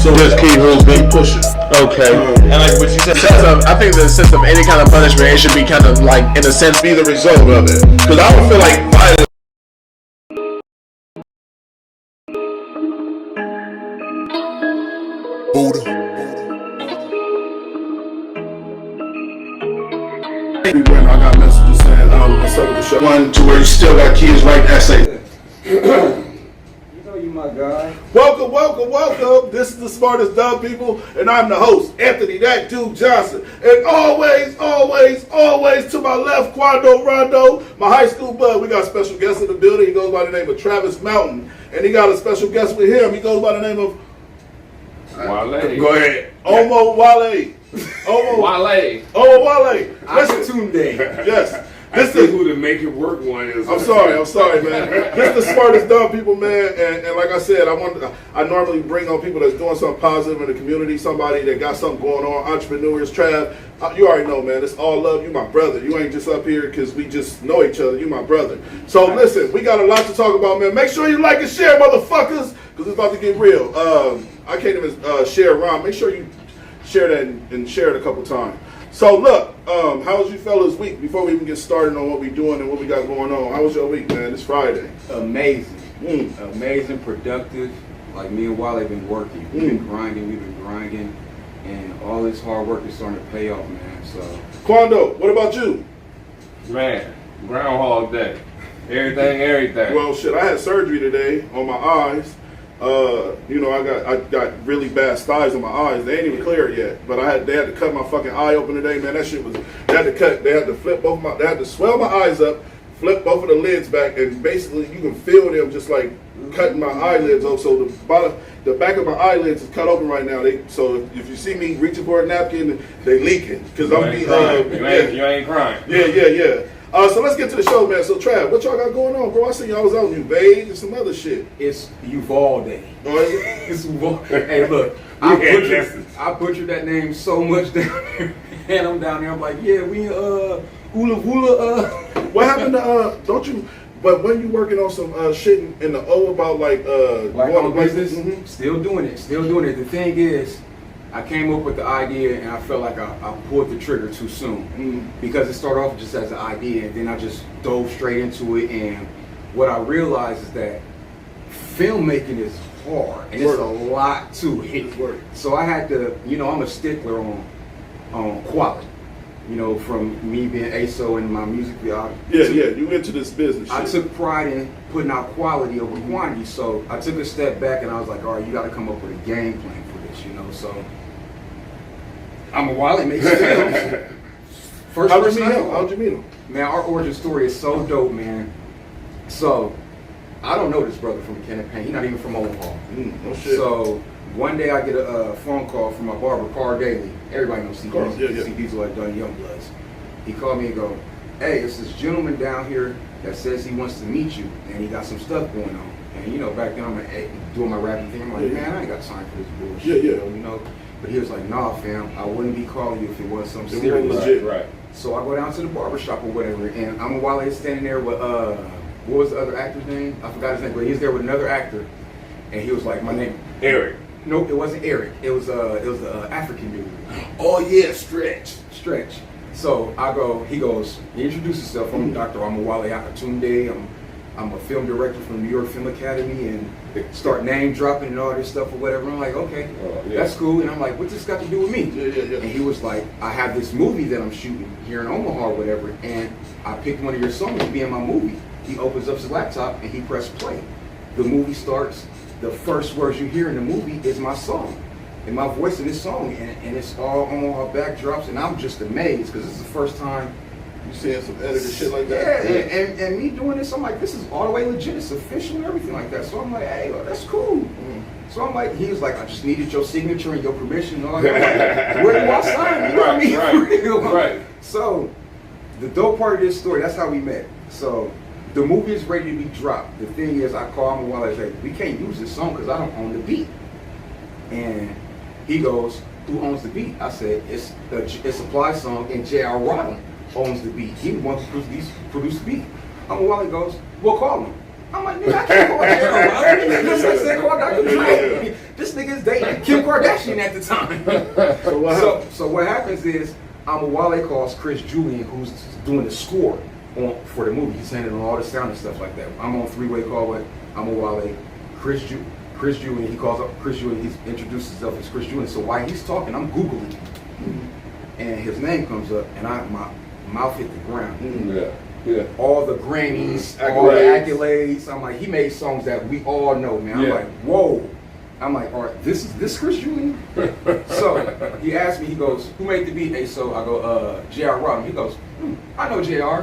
So just keep moving, pushing. Okay. And like what you said, I think the sense of any kind of punishment, it should be kind of like, in a sense, be the result of it. Because I don't feel like violence. When I got messages saying, what's up with the show? One to where you still got kids writing essays. You my guy. Welcome. This is the Smartest Dumb People, and I'm the host, Anthony That Dude Johnson. And always to my left, Quando Rondo, my high school bud. We got a special guest in the building. He goes by the name of Travis Mountain. And he got a special guest with him. He goes by the name of Wale. Go ahead. Omo Wale. Wale. Wale. Listen. Yes. I see who the make it work one is. I'm sorry, man. This is the Smartest Dumb People, man. And like I said, I normally bring on people that's doing something positive in the community, somebody that got something going on, entrepreneurs, Trav. You already know, man. It's all love. You my brother. You ain't just up here because we just know each other. You my brother. So listen, we got a lot to talk about, man. Make sure you like and share, motherfuckers, because it's about to get real. I can't even share around. Make sure you share that and share it a couple times. So look, how was you fellas' week? Before we even get started on what we doing and what we got going on, how was your week, man? It's Friday. Amazing. Amazing, productive. Like me and Wale have been working. We've been grinding, and all this hard work is starting to pay off, man. So Quando, what about you? Man, Groundhog Day. Everything. Well, shit, I had surgery today on my eyes. I got really bad styes in my eyes. They ain't even cleared yet. But they had to cut my fucking eye open today, man. That shit was, they had to swell my eyes up, flip both of the lids back, and basically you can feel them just like cutting my eyelids off. So the back of my eyelids is cut open right now. So if you see me reaching for a napkin, they leaking. Cause you ain't crying. Yeah. So let's get to the show, man. So Trav, what y'all got going on, bro? I see y'all was out in Uvalde and some other shit. it's Uvalde. Oh, is it? It's Uvalde. Hey, look, I butchered that name so much down there, and I'm down there. I'm like, yeah, we Hula. What happened to don't you? But when you working on some shit in the O about like on business, still doing it. The thing is, I came up with the idea and I felt like I pulled the trigger too soon because it started off just as an idea and then I just dove straight into it. And what I realized is that filmmaking is hard and it's a lot to it. So I had to, I'm a stickler on quality. From me being ASO and my music video. You into this business shit. I took pride in putting out quality over quantity. So I took a step back and I was like, all right, you got to come up with a game plan for this, So I'm a Wale makes films. How'd you meet him? Man, our origin story is so dope, man. So I don't know this brother from the campaign. He's not even from Omaha. No shit. So one day I get a phone call from my barber, Carl Daly. Everybody knows CDs. CDs are like done young bloods. He called me and go, hey, it's this gentleman down here that says he wants to meet you and he got some stuff going on. And back then I'm doing my rapping thing. I'm like, man, I ain't got time for this bullshit. But he was like, nah, fam, I wouldn't be calling you if it wasn't something serious. Legit. Right. So I go down to the barbershop or whatever, and I'm a Wale standing there with, what was the other actor's name? I forgot his name, but he was there with another actor. And he was like, my name, Eric. Nope, it wasn't Eric. It was a African dude. Oh yeah, Stretch. So he introduced himself. I'm Dr. Wale Akatunde. I'm a film director from the New York Film Academy, and start name dropping and all this stuff or whatever. I'm like, okay, that's cool. And I'm like, what's this got to do with me? Yeah. And he was like, I have this movie that I'm shooting here in Omaha or whatever, and I picked one of your songs to be in my movie. He opens up his laptop and he pressed play. The movie starts. The first words you hear in the movie is my song, and my voice in this song, and it's all Omaha backdrops, and I'm just amazed because this is the first time. You seeing some edited shit like that? Yeah, and me doing this, I'm like, this is all the way legit, it's official and everything like that. So I'm like, hey, that's cool. So I'm like, he was like, I just needed your signature and your permission and all that. Like, where do I sign? You know what I mean? Right. So the dope part of this story, that's how we met. So the movie is ready to be dropped. The thing is, I call him while I say, we can't use this song because I don't own the beat. And he goes, who owns the beat? I said, it's a Supply song and J.R. Rodham owns the beat. He the one who produced the beat. Wally goes, we'll call him. I'm like, nigga, I can't go there. Just like saying, Dr. Dre. This nigga is dating Kim Kardashian at the time. So what happens is, Wale calls Chris Julian, who's doing the score for the movie. He's handling all the sound and stuff like that. I'm on three-way call with Wale, Chris Julian. He calls up Chris Julian. He introduces himself as Chris Julian. So while he's talking, I'm Googling, and his name comes up, and my mouth hit the ground. Yeah. All the Grammys, all the accolades. I'm like, he made songs that we all know, man. I'm like, whoa. I'm like, all right, this Chris Julian? So he asked me, he goes, who made the beat? Hey, so I go, J.R. Rodham. He goes, I know J.R.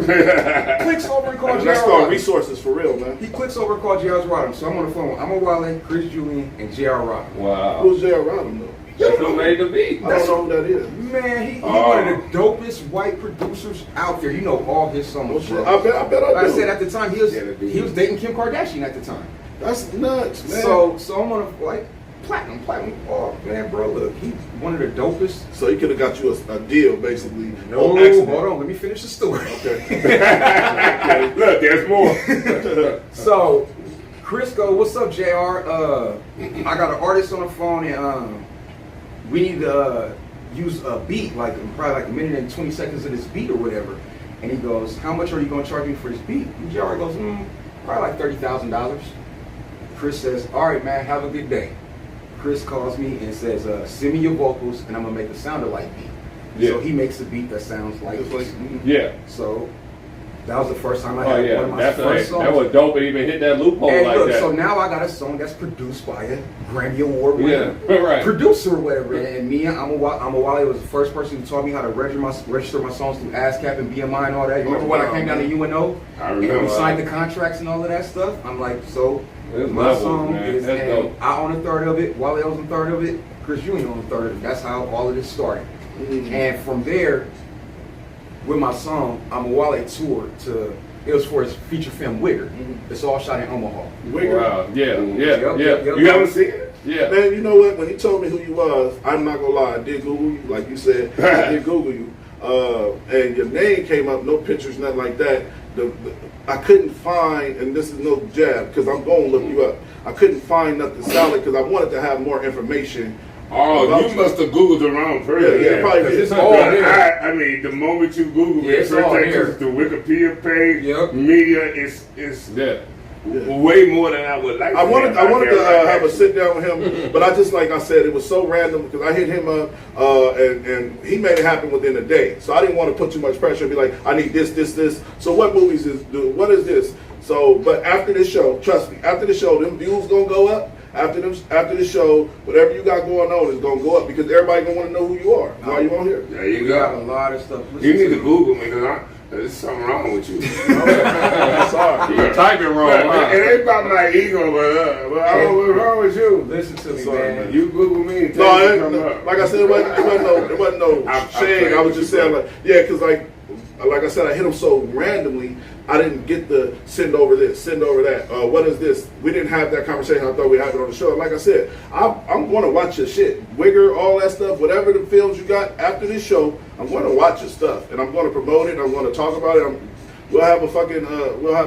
Clicks over and calls J.R. That's called resources for real, man. He clicks over and calls J.R. Rodham. So I'm on the phone with Wale, Chris Julian, and J.R. Rodham. Wow. Who's J.R. Rodham, though? That's who made the beat. I don't know who that is. Man, he's one of the dopest white producers out there. You know all his songs, bro. I bet I do. Like I said, at the time, he was dating Kim Kardashian at the time. That's nuts, man. So I'm on a, like, platinum. Oh, man, bro, look, he's one of the dopest. So he could have got you a deal, basically. No, hold on, let me finish the story. Okay. Look, there's more. So Chris go, what's up, JR? I got an artist on the phone, and we need to use a beat, like probably like a minute and 20 seconds of this beat or whatever. And he goes, how much are you going to charge me for this beat? And JR goes, probably like $30,000. Chris says, all right, man, have a good day. Chris calls me and says, send me your vocals, and I'm going to make a sound alike beat. Yeah. So he makes a beat that sounds like this. Yeah. So that was the first time I had one of my first songs. That was dope to even hit that loophole and like look, that. So now I got a song that's produced by a Grammy Award winner right. producer or whatever. And me, Wale was the first person who taught me how to register my songs through ASCAP and BMI and all that. You remember when I came down to UNO? I remember. And we signed the contracts and all of that stuff? I'm like, so my song is, and I own a third of it, Wale owns a third of it, Chris Julian owns a third of it. That's how all of this started. And from there, with my song, Wale toured to, it was for his feature film Wigger. It's all shot in Omaha. Wigger? Wow. Yeah. Yep. You haven't seen it? Yeah. Man, you know what? When he told me who you was, I'm not gonna lie, I did Google you, like you said. I did Google you. And your name came up, no pictures, nothing like that. I couldn't find, and this is no jab, because I'm going to look you up. I couldn't find nothing solid because I wanted to have more information. Oh, you must have Googled the wrong person. Yeah, probably did. It's all there. I mean, the moment you Google it, it's all there. The Wikipedia page, media is way more than I would like. I wanted to have a sit down with him, but I just, like I said, it was so random because I hit him up and he made it happen within a day. So I didn't want to put too much pressure and be like, I need this. So what movies what is this? So, but after this show, trust me, after the show, them views gonna go up. After the show, whatever you got going on is gonna go up because everybody gonna want to know who you are. Why you on here? There you We go. got a lot of stuff. You need to Google me because there's something wrong with you. Sorry. You're typing wrong. It ain't about my ego, but I don't know what's wrong with you. Listen to me, Sorry, man. You Google me and No, like I said, it wasn't no shade. I was just saying, like, yeah, because like I said, I hit him so randomly. I didn't get the send over this, send over that. What is this? We didn't have that conversation. I thought we had it on the show. And like I said, I'm going to watch your shit. Wigger, all that stuff, whatever the films you got after this show, I'm going to watch your stuff. And I'm going to promote it. I'm going to talk about it. We'll have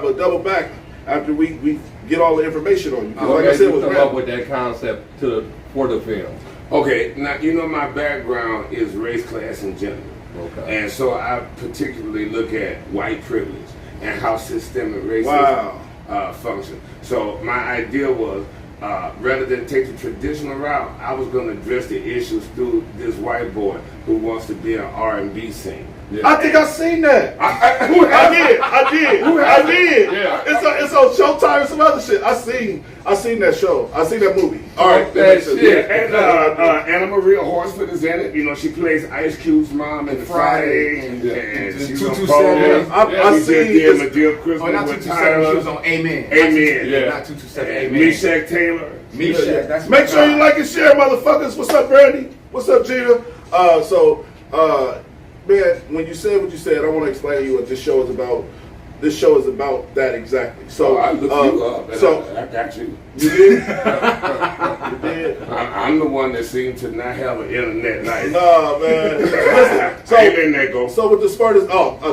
a double back after we get all the information on you. Like I said, come up with that concept for the film. Okay, now you know my background is race, class, and gender. Okay. And so I particularly look at white privilege and how systemic racism functions. So my idea was, rather than take the traditional route, I was going to address the issues through this white boy who wants to be an R&B singer. Yeah. I think I seen that. I did. Yeah. It's on Showtime and some other shit. I seen that show. I seen that movie. All right, that shit. And Anna Maria Horsford is in it. You know, she plays Ice Cube's mom in the Friday. And she's on Pole. I seen this. Medea Christmas not with 227. Tyler. She was on Amen. Amen. Not 227. Amen. Meshach Taylor. Meshach. That's Make sure you like and share, motherfuckers. What's up, Brandy? What's up, Gina? Man, when you said what you said, I want to explain to you what this show is about. this show is about that exactly. So I looked you up. And so I got you. You did? You did? I'm the one that seemed to not have an internet night. Nah, man. Listen, so, in there go. So with the smartest,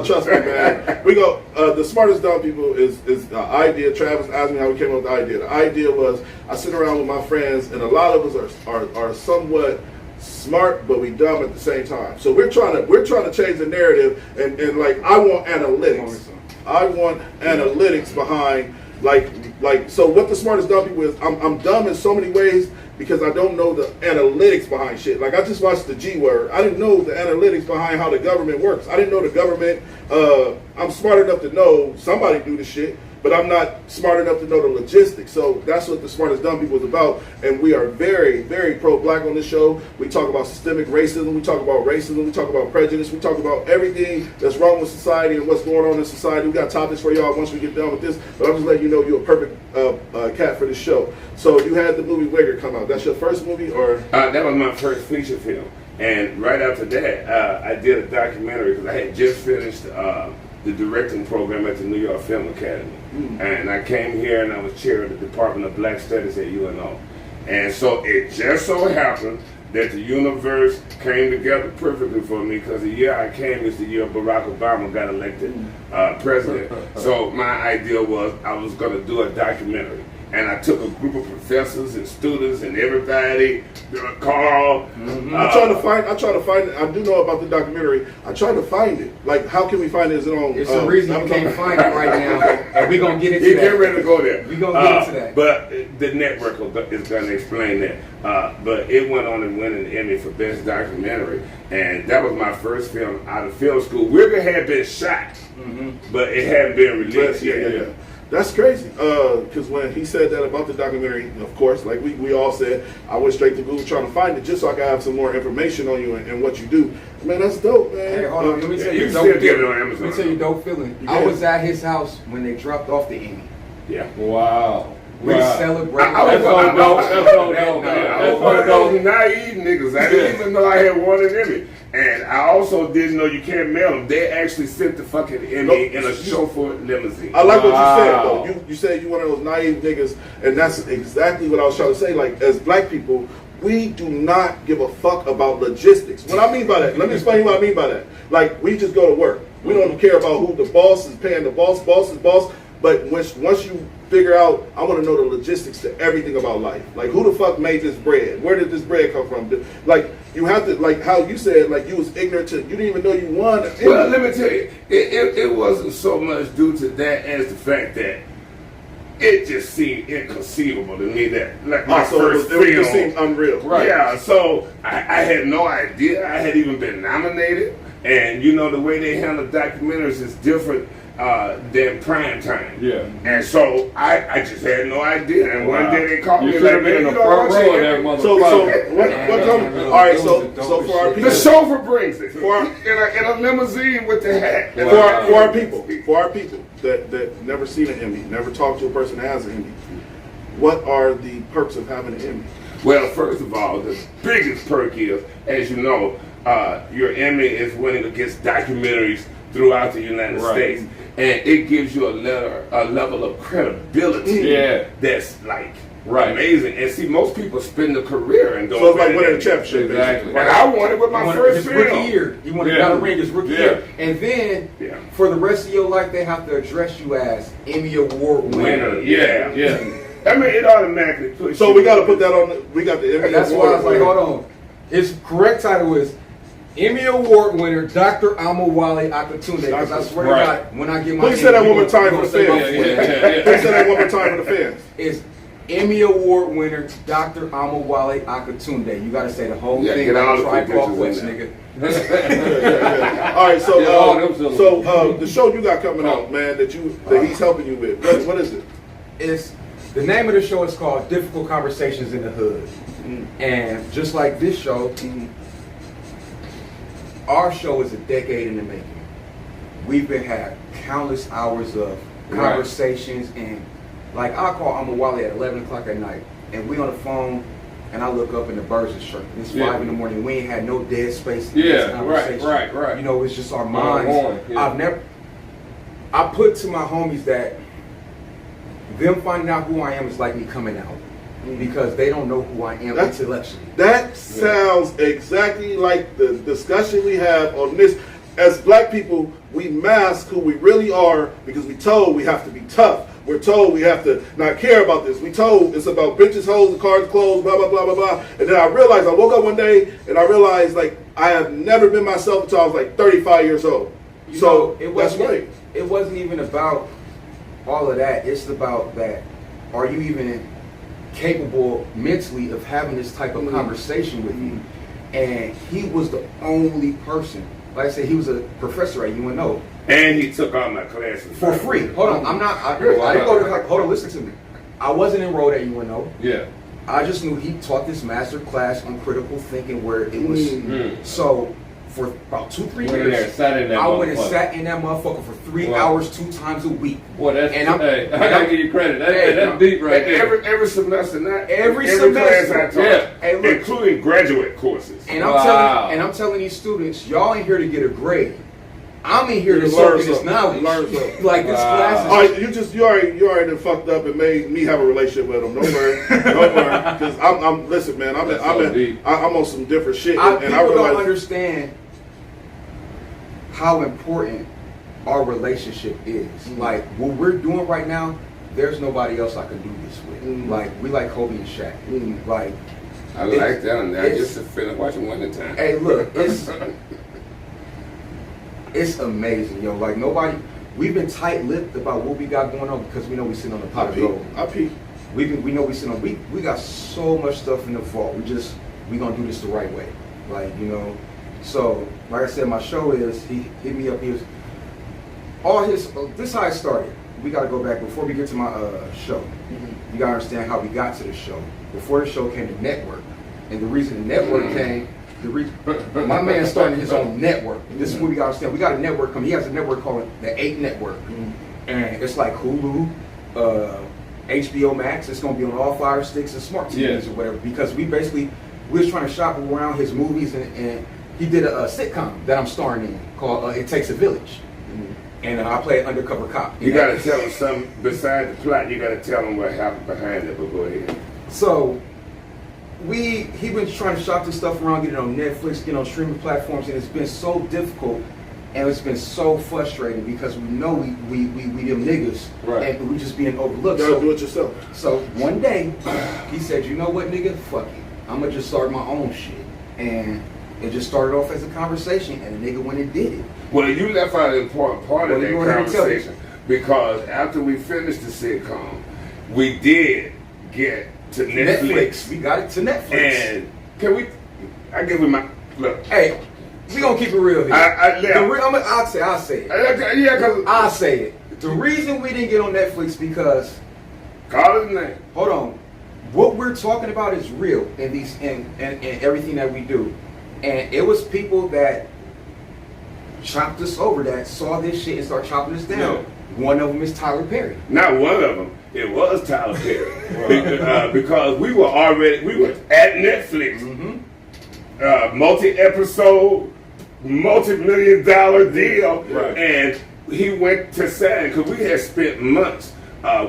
trust me, man. We go. The smartest dumb people is the idea. Travis asked me how we came up with the idea. The idea was I sit around with my friends, and a lot of us are somewhat smart, but we dumb at the same time. So we're trying to change the narrative, and like I want analytics. I want analytics behind like so. What the smartest dumb people is, I'm dumb in so many ways because I don't know the analytics behind shit. Like I just watched the G Word. I didn't know the analytics behind how the government works. I didn't know the government. I'm smart enough to know somebody do the shit, but I'm not smart enough to know the logistics. So that's what the smartest dumb people is about. And we are very, very pro-black on this show. We talk about systemic racism. We talk about racism. We talk about prejudice. We talk about everything that's wrong with society and what's going on in society. We got topics for y'all once we get done with this. But I'm just letting you know you're a perfect cat for this show. So you had the movie Wigger come out. That's your first movie, or? That was my first feature film. And right after that, I did a documentary because I had just finished the directing program at the New York Film Academy. And I came here and I was chair of the Department of Black Studies at UNO. And so it just so happened that the universe came together perfectly for me because the year I came is the year Barack Obama got elected president. So my idea was I was going to do a documentary. And I took a group of professors and students and everybody, Carl. I try to find it. I do know about the documentary. I tried to find it. Like, how can we find it? Is it on? It's the reason you can't find it right now, and we're gonna get into that. Get ready to go there. We're gonna get into that. But the network is gonna explain that. But it went on and won an Emmy for best documentary, and that was my first film out of film school. Wigger had been shot, but it hadn't been released yet. Yeah. That's crazy, because when he said that about the documentary, of course, like we all said, I went straight to Google trying to find it just so I could have some more information on you and what you do. Man, that's dope, man. Hey, hold on, let me tell you, you still get it on Amazon. Let me tell you, dope feeling. I was at his house when they dropped off the Emmy. Yeah. Wow. We celebrated. I was one of That's those naive niggas. I didn't even know I had won an Emmy. And I also didn't know you can't mail them. They actually sent the fucking Emmy in a chauffeur limousine. I like what you said, though. You said you one of those naive niggas, and that's exactly what I was trying to say. Like, as black people, we do not give a fuck about logistics. What I mean by that, let me explain what I mean by that. Like, we just go to work. We don't care about who the boss is paying the boss is boss. But once you figure out, I want to know the logistics to everything about life. Like, who the fuck made this bread? Where did this bread come from? Like, you have to, like how you said, like you was ignorant to, you didn't even know you won. Well, let me tell you, it wasn't so much due to that as the fact that it just seemed inconceivable to me that, like, my first film. It just seemed unreal. Right. Yeah, so I had no idea I had even been nominated. And, you know, the way they handle documentaries is different than prime time. Yeah. And so I just had no idea. And one day they called you me like, man, you don't watch it. All right, so for our people, the chauffeur brings it in a limousine with the hat. For our people that never seen an Emmy, never talked to a person that has an Emmy, what are the perks of having an Emmy? Well, first of all, the biggest perk is, as you know, your Emmy is winning against documentaries throughout the United States, and it gives you a level of credibility that's like amazing. And see, most people spend a career and don't. So it's like winning a championship, exactly. And I won it with my first film. Rookie year. You want to got a ring his rookie year, and then for the rest of your life, they have to address you as Emmy Award winner. Yeah. I mean, it automatically puts. So we got to put that on. We got the Emmy. That's why I was like, hold on. His correct title is Emmy Award winner Dr. Amawale Akatunde. Because I swear to God, when I get my Please say that one more time for the fans. Please say that one more time for the fans. It's Emmy Award winner Dr. Amawale Akatunde. You got to say the whole thing. Like Tripod Quest, nigga. All right, so the show you got coming out, man, that he's helping you with. What is it? It's the name of the show is called Difficult Conversations in the Hood. And just like this show, our show is a decade in the making. We've been had countless hours of conversations, and like I call Amawale at 11 o'clock at night, and we on the phone, and I look up and the birds are chirping. It's 5 in the morning. We ain't had no dead space in this conversation. Right. You know, it's just our minds. I put to my homies that them finding out who I am is like me coming out. Because they don't know who I am intellectually. That sounds exactly like the discussion we have on this. As black people, we mask who we really are because we told we have to be tough. We're told we have to not care about this. We told it's about bitches, hoes, and cars, clothes, blah, blah, blah, blah, blah. And then I realized, I woke up one day and I realized like I have never been myself until I was like 35 years old. So that's right. It wasn't even about all of that. It's about that. Are you even capable mentally of having this type of conversation with you? And he was the only person. Like I said, he was a professor at UNO. And he took all my classes for free. Hold on, I'm not. I didn't go to. Hold on, listen to me. I wasn't enrolled at UNO. Yeah. I just knew he taught this master class on critical thinking where it was. So for about 2-3 years, I went and sat in that motherfucker for 3 hours 2 times a week. Boy, that's I gotta give you credit. That's deep right there. Every semester, not every class I taught, including graduate courses. And I'm telling these students, y'all ain't here to get a grade. I'm in here to learn this knowledge. Like this class is... All right, you already done fucked up and made me have a relationship with him. Don't worry. Because I'm listen, man, I'm on some different shit. And people I realize, don't understand how important our relationship is. Like what we're doing right now, there's nobody else I can do this with. Like we like Kobe and Shaq. Like I like them. I just finished watching one at a time. Hey, look, it's amazing, yo. Like nobody, we've been tight-lipped about what we got going on because we know we sitting on the pot of gold. We know we sitting on. We got so much stuff in the vault. We gonna do this the right way, like So, like I said, my show is he hit me up. This is how it started. We gotta go back before we get to my show. You gotta understand how we got to the show. Before the show came to network, and the reason the network came. My man started his own network. This is what we got to understand. We got a network coming. He has a network called the 8 Network. And it's like Hulu, HBO Max. It's going to be on all Fire Sticks and smart TVs or whatever. Because we was trying to shop around his movies. And he did a sitcom that I'm starring in called It Takes a Village. And I play an undercover cop. You got to tell them something besides the plot. You got to tell them what happened behind it. But go ahead. So... he been trying to shop this stuff around, get it on Netflix, get on streaming platforms, and it's been so difficult and it's been so frustrating because we know we them niggas and we just being overlooked. You gotta do it yourself. So one day he said, you know what, nigga, fuck it. I'm gonna just start my own shit. And it just started off as a conversation and the nigga went and did it. Well, you left out an important part of that conversation because after we finished the sitcom, we did get to Netflix. We got it to Netflix. And can we? I give you my look. Hey, we gonna keep it real here. I'll say it. I'll say it. The reason we didn't get on Netflix because call his name. Hold on. What we're talking about is real in these and everything that we do. And it was people that chopped us over that saw this shit and started chopping us down. Yeah. One of them is Tyler Perry. Not one of them. It was Tyler Perry. Because we were at Netflix. Multi-episode, multi-million-dollar deal. Right. And he went to sign because we had spent months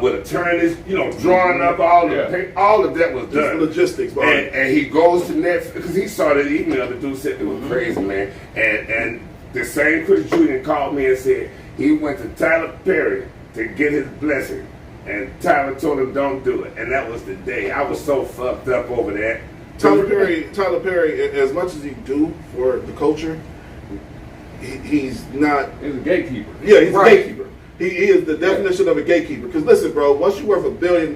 with attorneys, drawing up all of that was done. Logistics, and he goes to Netflix because he saw that email. The dude said it was crazy, man. And the same Chris Julian called me and said he went to Tyler Perry to get his blessing, and Tyler told him don't do it. And that was the day. I was so fucked up over that. Tyler Perry, as much as he do for the culture, he's not. He's a gatekeeper. Yeah, he's a gatekeeper. He is the definition of a gatekeeper. Because listen, bro, once you're worth $1 billion,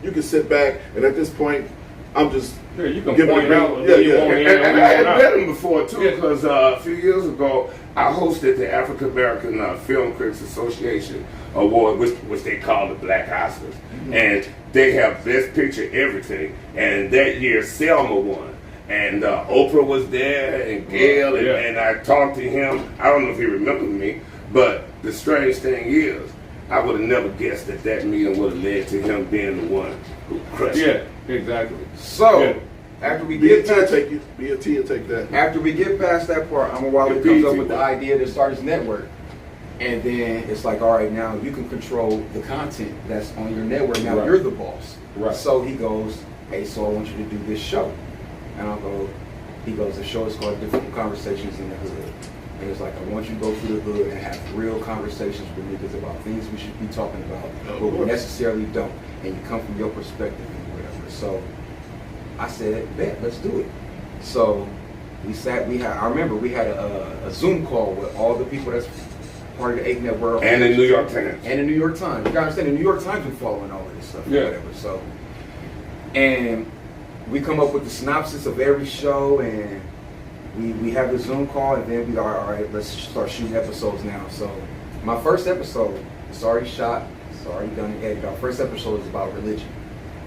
you can sit back, and at this point, I'm just you can point it out. And I had met him before too, because a few years ago, I hosted the African American Film Critics Association Award, which they call the Black Oscars, and they have Best Picture everything. And that year, Selma won. And Oprah was there, and Gail, and I talked to him. I don't know if he remembers me, but the strange thing is, I would have never guessed that meeting would have led to him being the one who crushed it. Yeah, exactly. So, after we get past BET will take that. After we get past that part, I'm a Wally comes up with the idea to start his network. And then it's like, all right, now you can control the content that's on your network. Now Right. you're the boss. Right. So he goes, hey, so I want you to do this show. And I'll go, he goes, the show is called Difficult Conversations in the Hood. And it's like, I want you to go through the hood and have real conversations with niggas about things we should be talking about, but we necessarily don't. And you come from your perspective and whatever. So I said, bet, let's do it. So I remember we had a Zoom call with all the people that's part of the 8 Network. And the New York Times. And the New York Times. You gotta understand, the New York Times been following all of this stuff Yeah. or whatever. So, and we come up with the synopsis of every show, and we have the Zoom call, and then we go, all right, let's start shooting episodes now. So my first episode, it's already shot, it's already done and edited. Our first episode is about religion.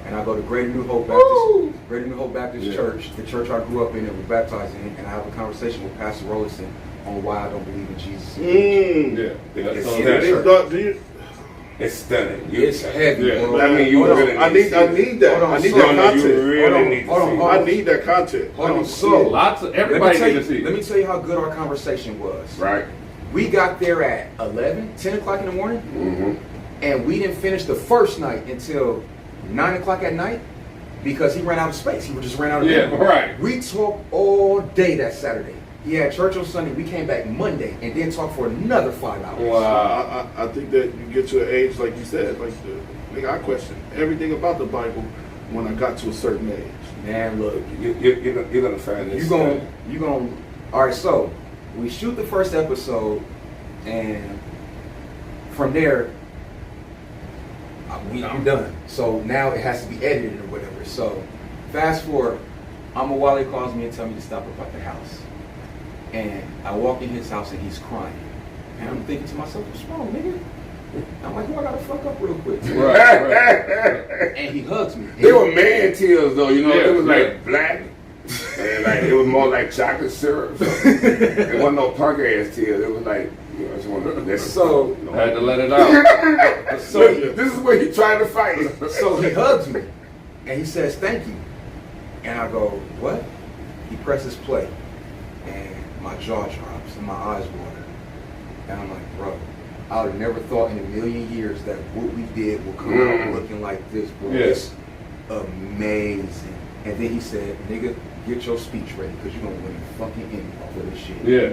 And I go to Greater New Hope Baptist Church, the church I grew up in and was baptized in, and I have a conversation with Pastor Rollison on why I don't believe in Jesus. It's stunning. It's stunning. It's heavy, bro. I mean, you really I need that. I need that content. You really need to see. I need that content. Hold on. So Lots of everybody need to see. Let me tell you how good our conversation was. Right. We got there at 10 o'clock in the morning, and we didn't finish the first night until 9 o'clock at night because he ran out of space. He just ran out of Yeah, right. We talked all day that Saturday. He had church on Sunday. We came back Monday and then talked for another 5 hours. Wow. I think that you get to an age, like you said, I question everything about the Bible when I got to a certain age. Man, look, You're gonna find this. you gonna. All right, so we shoot the first episode, and from there, I'm done. So now it has to be edited or whatever. So fast forward, Wale calls me and tells me to stop up at the house. And I walk in his house and he's crying. And I'm thinking to myself, what's wrong, nigga? I'm like, I gotta fuck up real quick. Right. And he hugs me. They were man tears though, you know. Yeah, it was like black, and like it was more like chocolate syrup. So. It wasn't no punk ass tears. It was like, you know, I just wanted to So Had to let it out. So this is where he tried to fight. So he hugs me and he says, thank you. And I go, what? He presses play and my jaw drops and my eyes water. And I'm like, bro, I would have never thought in a million years that what we did would come out looking like this, bro. Yes. It's amazing. And then he said, nigga, get your speech ready because you're going to win a fucking Emmy off of this shit. Yeah.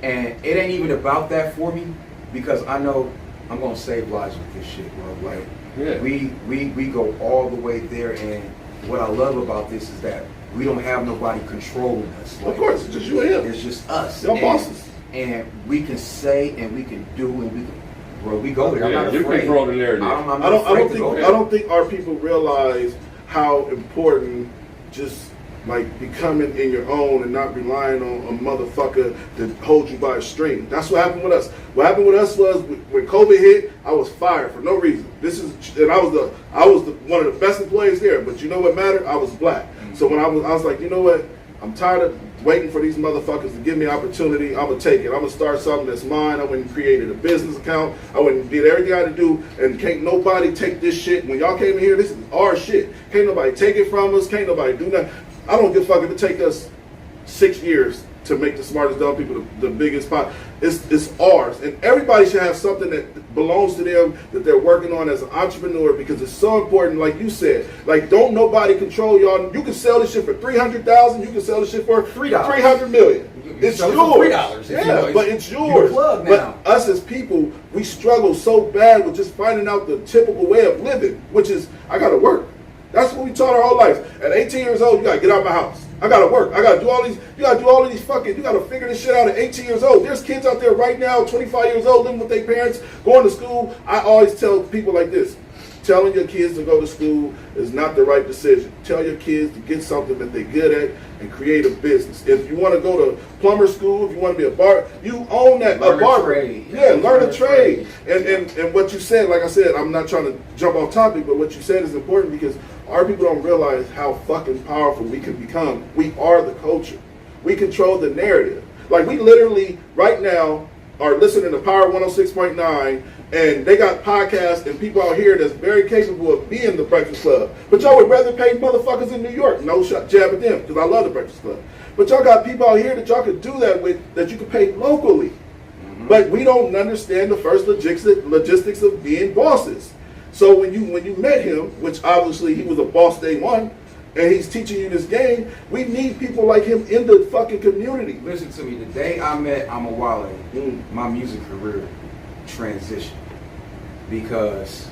And it ain't even about that for me because I know I'm going to save lives with this shit, bro. Like, Yeah. we go all the way there, and what I love about this is that we don't have nobody controlling us. Like, Of course, it's just you and him. it's just us. Your And- bosses. And we can say and we can do and we can, bro, we go there. I'm Yeah, not you afraid. control the narrative. I'm I not don't afraid to go think there. I don't think our people realize how important just like becoming in your own and not relying on a motherfucker to hold you by a string. That's what happened with us. What happened with us was when COVID hit, I was fired for no reason. And I was the one of the best employees there. But you know what mattered? I was black. So when I was like, you know what? I'm tired of waiting for these motherfuckers to give me opportunity. I'm gonna take it. I'm gonna start something that's mine. I went and created a business account. I went and did everything I had to do, and can't nobody take this shit. When y'all came in here, this is our shit. Can't nobody take it from us. Can't nobody do nothing. I don't give a fuck if it take us 6 years to make the smartest dumb people the biggest pot. It's ours, and everybody should have something that belongs to them that they're working on as an entrepreneur because it's so important. Like you said, like don't nobody control y'all. You can sell this shit for $300,000. You can sell this shit for $300 million. It's sell it yours. for $3 if you Yeah, know, but it's you're yours. plugged now. But us as people, we struggle so bad with just finding out the typical way of living, which is I gotta work. That's what we taught our whole lives. At 18 years old, you gotta get out of my house. I gotta work. I gotta do all these. You gotta do all of these fucking. You gotta figure this shit out at 18 years old. There's kids out there right now, 25 years old, living with their parents, going to school. I always tell people like this: telling your kids to go to school is not the right decision. Tell your kids to get something that they're good at and create a business. If you want to go to plumber school, if you want to be a bar, you own that. Learn a barber. a trade. Yeah, learn a trade. And what you said, like I said, I'm not trying to jump off topic, but what you said is important because our people don't realize how fucking powerful we can become. We are the culture. We control the narrative. Like we literally right now are listening to Power 106.9 and they got podcasts and people out here that's very capable of being the Breakfast Club. But y'all would rather pay motherfuckers in New York. No shot jab at them because I love the Breakfast Club. But y'all got people out here that y'all could do that with that you could pay locally. But we don't understand the first logistics of being bosses. So when you met him, which obviously he was a boss day one, and he's teaching you this game, we need people like him in the fucking community. Listen to me. The day I met Amawale, my music career transitioned because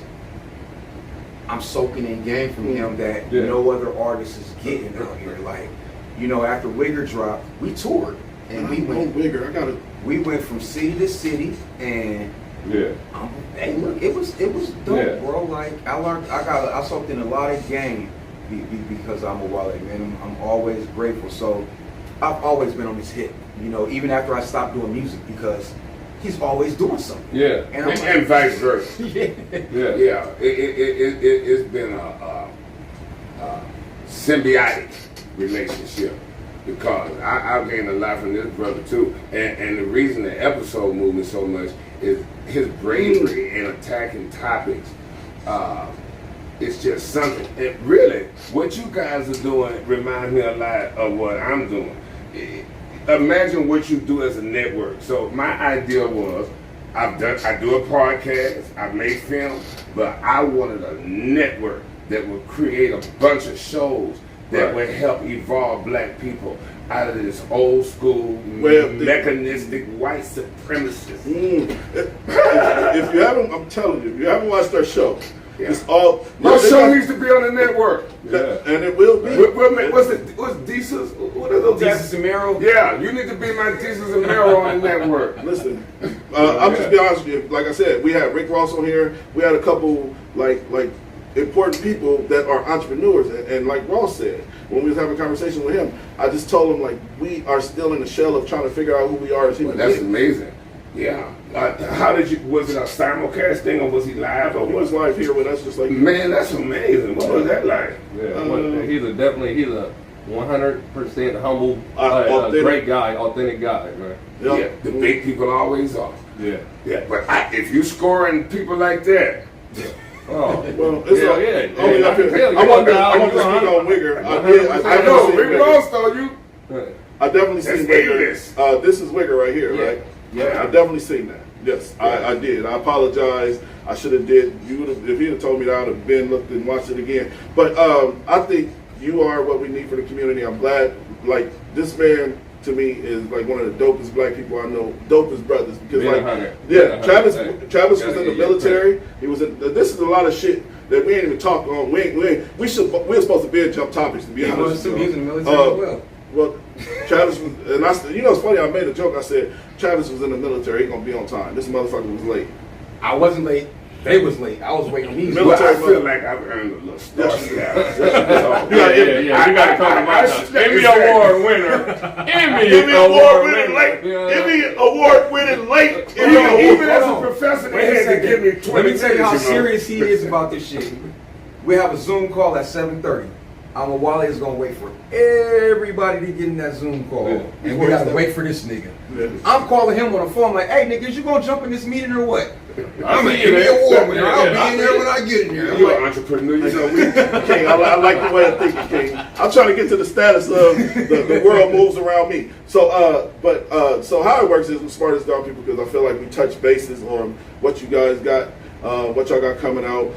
I'm soaking in game from him that no other artist is getting out here. Like, you know, after Wigger dropped, we toured and we went. Wigger, we went from city to city, and hey, look, it was dope, bro. Like I soaked in a lot of game because I'm a wallet, man. I'm always grateful. So I've always been on his hip, you know, even after I stopped doing music because he's always doing something. Yeah, and vice versa. Yeah. It's been a symbiotic relationship because I've gained a lot from this brother too. And the reason the episode moved me so much is his bravery in attacking topics. It's just something. And really, what you guys are doing reminds me a lot of what I'm doing. Imagine what you do as a network. So my idea was, I do a podcast, I make film, but I wanted a network that would create a bunch of shows that would help evolve black people out of this old school, mechanistic white supremacist. If you haven't, I'm telling you, if you haven't watched our show, it's all. My show needs to be on the network. And it will be. What's Desus? What are those guys? Desus and Mero? Yeah, you need to be my Desus and Mero on the network. Listen, I'm just be honest with you. Like I said, we had Rick Ross on here. We had a couple like important people that are entrepreneurs, and like Ross said, when we was having a conversation with him, I just told him like we are still in the shell of trying to figure out who we are as human beings. That's amazing. Yeah. How did you? Was it a simulcast thing, or was he live? Or he was live here with us, just like man. That's amazing. What was that like? Yeah, he's a 100% humble, great guy, authentic guy, man. Yeah, the big people always are. Yeah. But if you scoring people like that. Oh, well, it's I want to speak on Wigger. I know, Rick Ross though, you. I definitely seen Wigger. This is Wigger right here, right? Yeah, I definitely seen that. Yes, I did. I apologize. I should have did. You would have, if he'd have told me that, I would have been looked and watched it again. But I think you are what we need for the community. I'm glad. Like this man to me is like one of the dopest black people I know. Dopest brothers because Travis was in the military. He was in. This is a lot of shit that we ain't even talk on. We're supposed to be in jump topics to be honest. He was in the military as well. Well, Travis was, and it's funny. I made a joke. I said Travis was in the military. He gonna be on time. This motherfucker was late. I wasn't late. They was late. I was waiting on these. I feel like I've earned a little star. You got to talk about that. Emmy Award winner. Emmy Award winning late. Emmy Award winning late. Even as a professor, they had to give me 20 Let me tell you how serious he is about this shit. We have a Zoom call at 7:30. Wally is gonna wait for everybody to get in that Zoom call, and we gotta wait for this nigga. I'm calling him on the phone like, "Hey, nigga, is you gonna jump in this meeting or what?" I'm an Emmy Award winner. I'll be in there when I get in there. You're an entrepreneur. King, I like the way of thinking, King. I'm trying to get to the status of the world moves around me. So, so how it works is with Smart as Dumb People, because I feel like we touch bases on what you guys got. What y'all got coming out.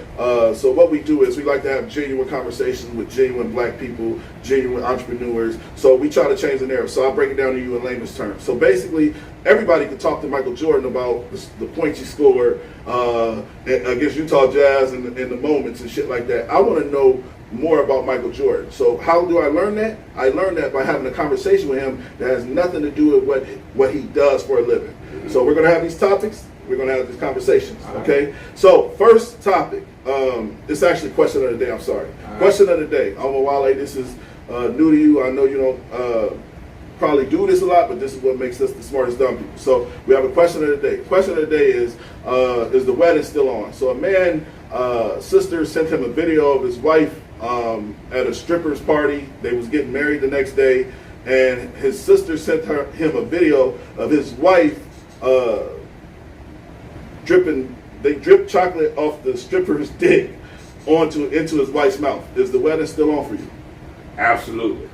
So what we do is we like to have genuine conversations with genuine black people, genuine entrepreneurs. So we try to change the narrative. So I'll break it down to you in layman's terms. So basically, everybody can talk to Michael Jordan about the points he scored against Utah Jazz and the moments and shit like that. I want to know more about Michael Jordan. So how do I learn that? I learned that by having a conversation with him that has nothing to do with what he does for a living. So we're going to have these topics. We're going to have these conversations, okay? So, first topic. It's actually question of the day, I'm sorry. Question of the day. Wale, this is new to you. I know you don't probably do this a lot, but this is what makes us the smartest dumb people. So, we have a question of the day. Question of the day is the wedding still on? So, a man, sister sent him a video of his wife at a stripper's party. They was getting married the next day, and his sister sent him a video of his wife they dripped chocolate off the stripper's dick into his wife's mouth. Is the wedding still on for you? Absolutely.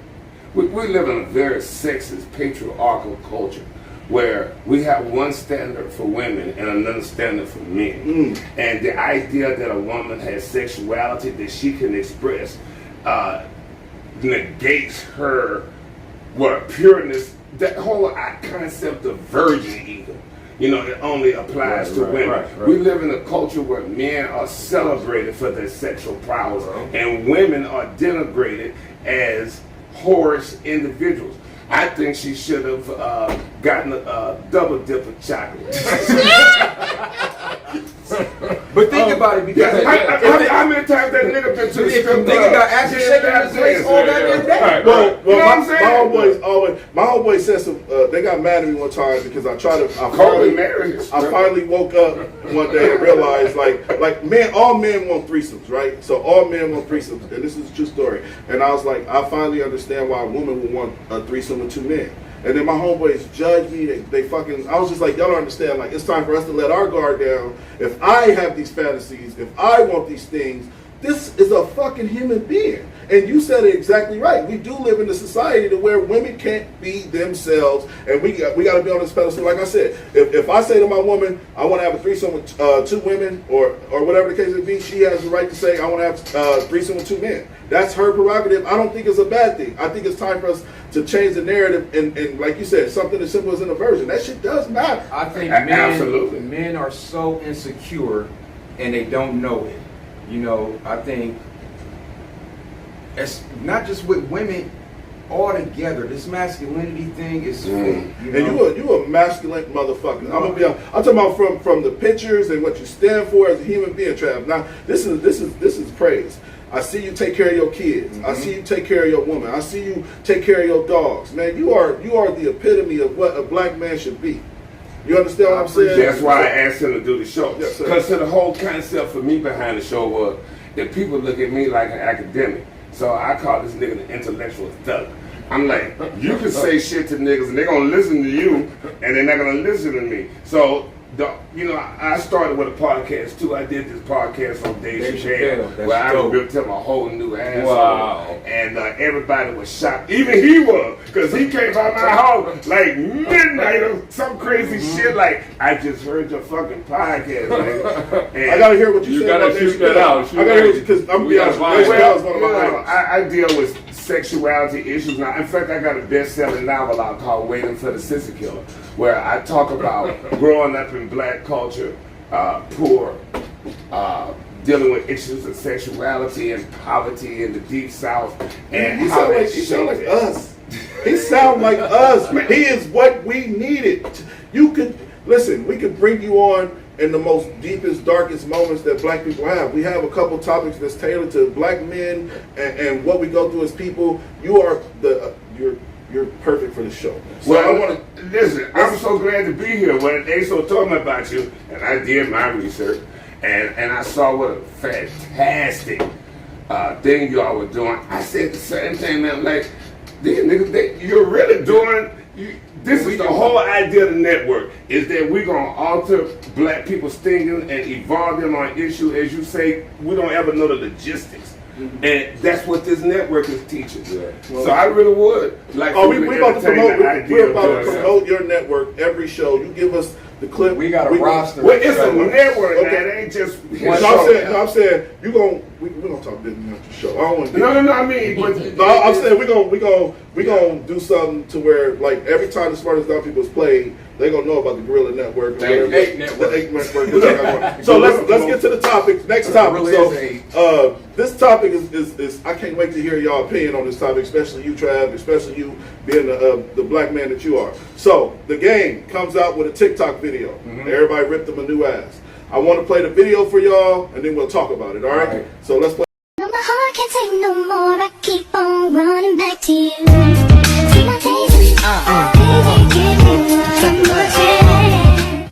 We live in a very sexist, patriarchal culture where we have one standard for women and another standard for men. And the idea that a woman has sexuality that she can express negates her pureness. That whole concept of virgin even, you know, it only applies to women. Right. We live in a culture where men are celebrated for their sexual prowess and women are denigrated as whorish individuals. I think she should have gotten a double dip of chocolate. But think about it, because how many times that nigga been to the strip club? Think about after shaking his face all goddamn day. Well, my homeboy said some. They got mad at me one time because I finally woke up one day and realized like men, all men want threesomes, right? So all men want threesomes, and this is a true story. And I was like, I finally understand why a woman would want a threesome with two men. And then my homeboys judged me. They fucking. I was just like, y'all don't understand. Like, it's time for us to let our guard down. If I have these fantasies, if I want these things, this is a fucking human being. And you said it exactly right. We do live in a society to where women can't be themselves, and we got to be on this pedestal. Like I said, if I say to my woman, I want to have a threesome with two women, or whatever the case may be, she has the right to say, I want to have a threesome with two men. That's her prerogative. I don't think it's a bad thing. I think it's time for us to change the narrative, and like you said, something as simple as an aversion. That shit does matter. I think men are so insecure, and they don't know it. You know, I think it's not just with women, all together. This masculinity thing is fake. You know? And you a masculine motherfucker. I'm gonna be honest. I'm talking about from the pictures and what you stand for as a human being, Trav. Now this is praise. I see you take care of your kids. I see you take care of your woman. I see you take care of your dogs. Man, you are the epitome of what a black man should be. You understand what I'm saying? That's why I asked him to do the show. Yes, because the whole concept for me behind the show was that people look at me like an academic. So I call this nigga the intellectual thug. I'm like, you can say shit to niggas and they're gonna listen to you and they're not gonna listen to me. So I started with a podcast too. I did this podcast on Dave Chappelle where I built him a whole new asshole. Wow. And everybody was shocked. Even he was, because he came by my house like midnight or some crazy shit like, I just heard your fucking podcast, man. And I gotta hear what you said. You gotta shoot that out. I gotta hear what because I'm gonna be honest. I deal with sexuality issues now. In fact, I got a best-selling novel out called Waiting for the Sissy Killer, where I talk about growing up in black culture, poor, dealing with issues of sexuality and poverty in the Deep South, and he sound like us. He sound like us. He is what we needed. You could listen. We could bring you on in the most deepest, darkest moments that black people have. We have a couple topics that's tailored to black men and what we go through as people. You are you're perfect for the show. So well, I want to listen. I'm so glad to be here. When they told me about you, and I did my research, and I saw what a fantastic thing y'all were doing. I said the same thing, man. Like, these niggas, you're really doing. This is the whole idea of the network, is that we're going to alter black people's thinking and evolve them on issue. As you say, we don't ever know the logistics. And that's what this network is teaching. Yeah. Well, so I really would like to we're about to promote your network every show. You give us the clip. We got a roster. Well, it's a network. Okay. That ain't just. I'm saying we're gonna talk business after the show. I don't want to. No. I mean, I'm saying we're gonna do something to where, like, every time the Smartest Dumb People is played, they're gonna know about the Gorilla Network. The 8 Network. So let's get to the topic. Next topic. So this topic is I can't wait to hear y'all opinion on this topic, especially you, Trav, especially you being the black man that you are. So the game comes out with a TikTok video. Everybody ripped them a new ass. I want to play the video for y'all, and then we'll talk about it. All right. So let's play. No, my heart can't take no more. I keep on running back to you. See my days, baby, give me one more chance.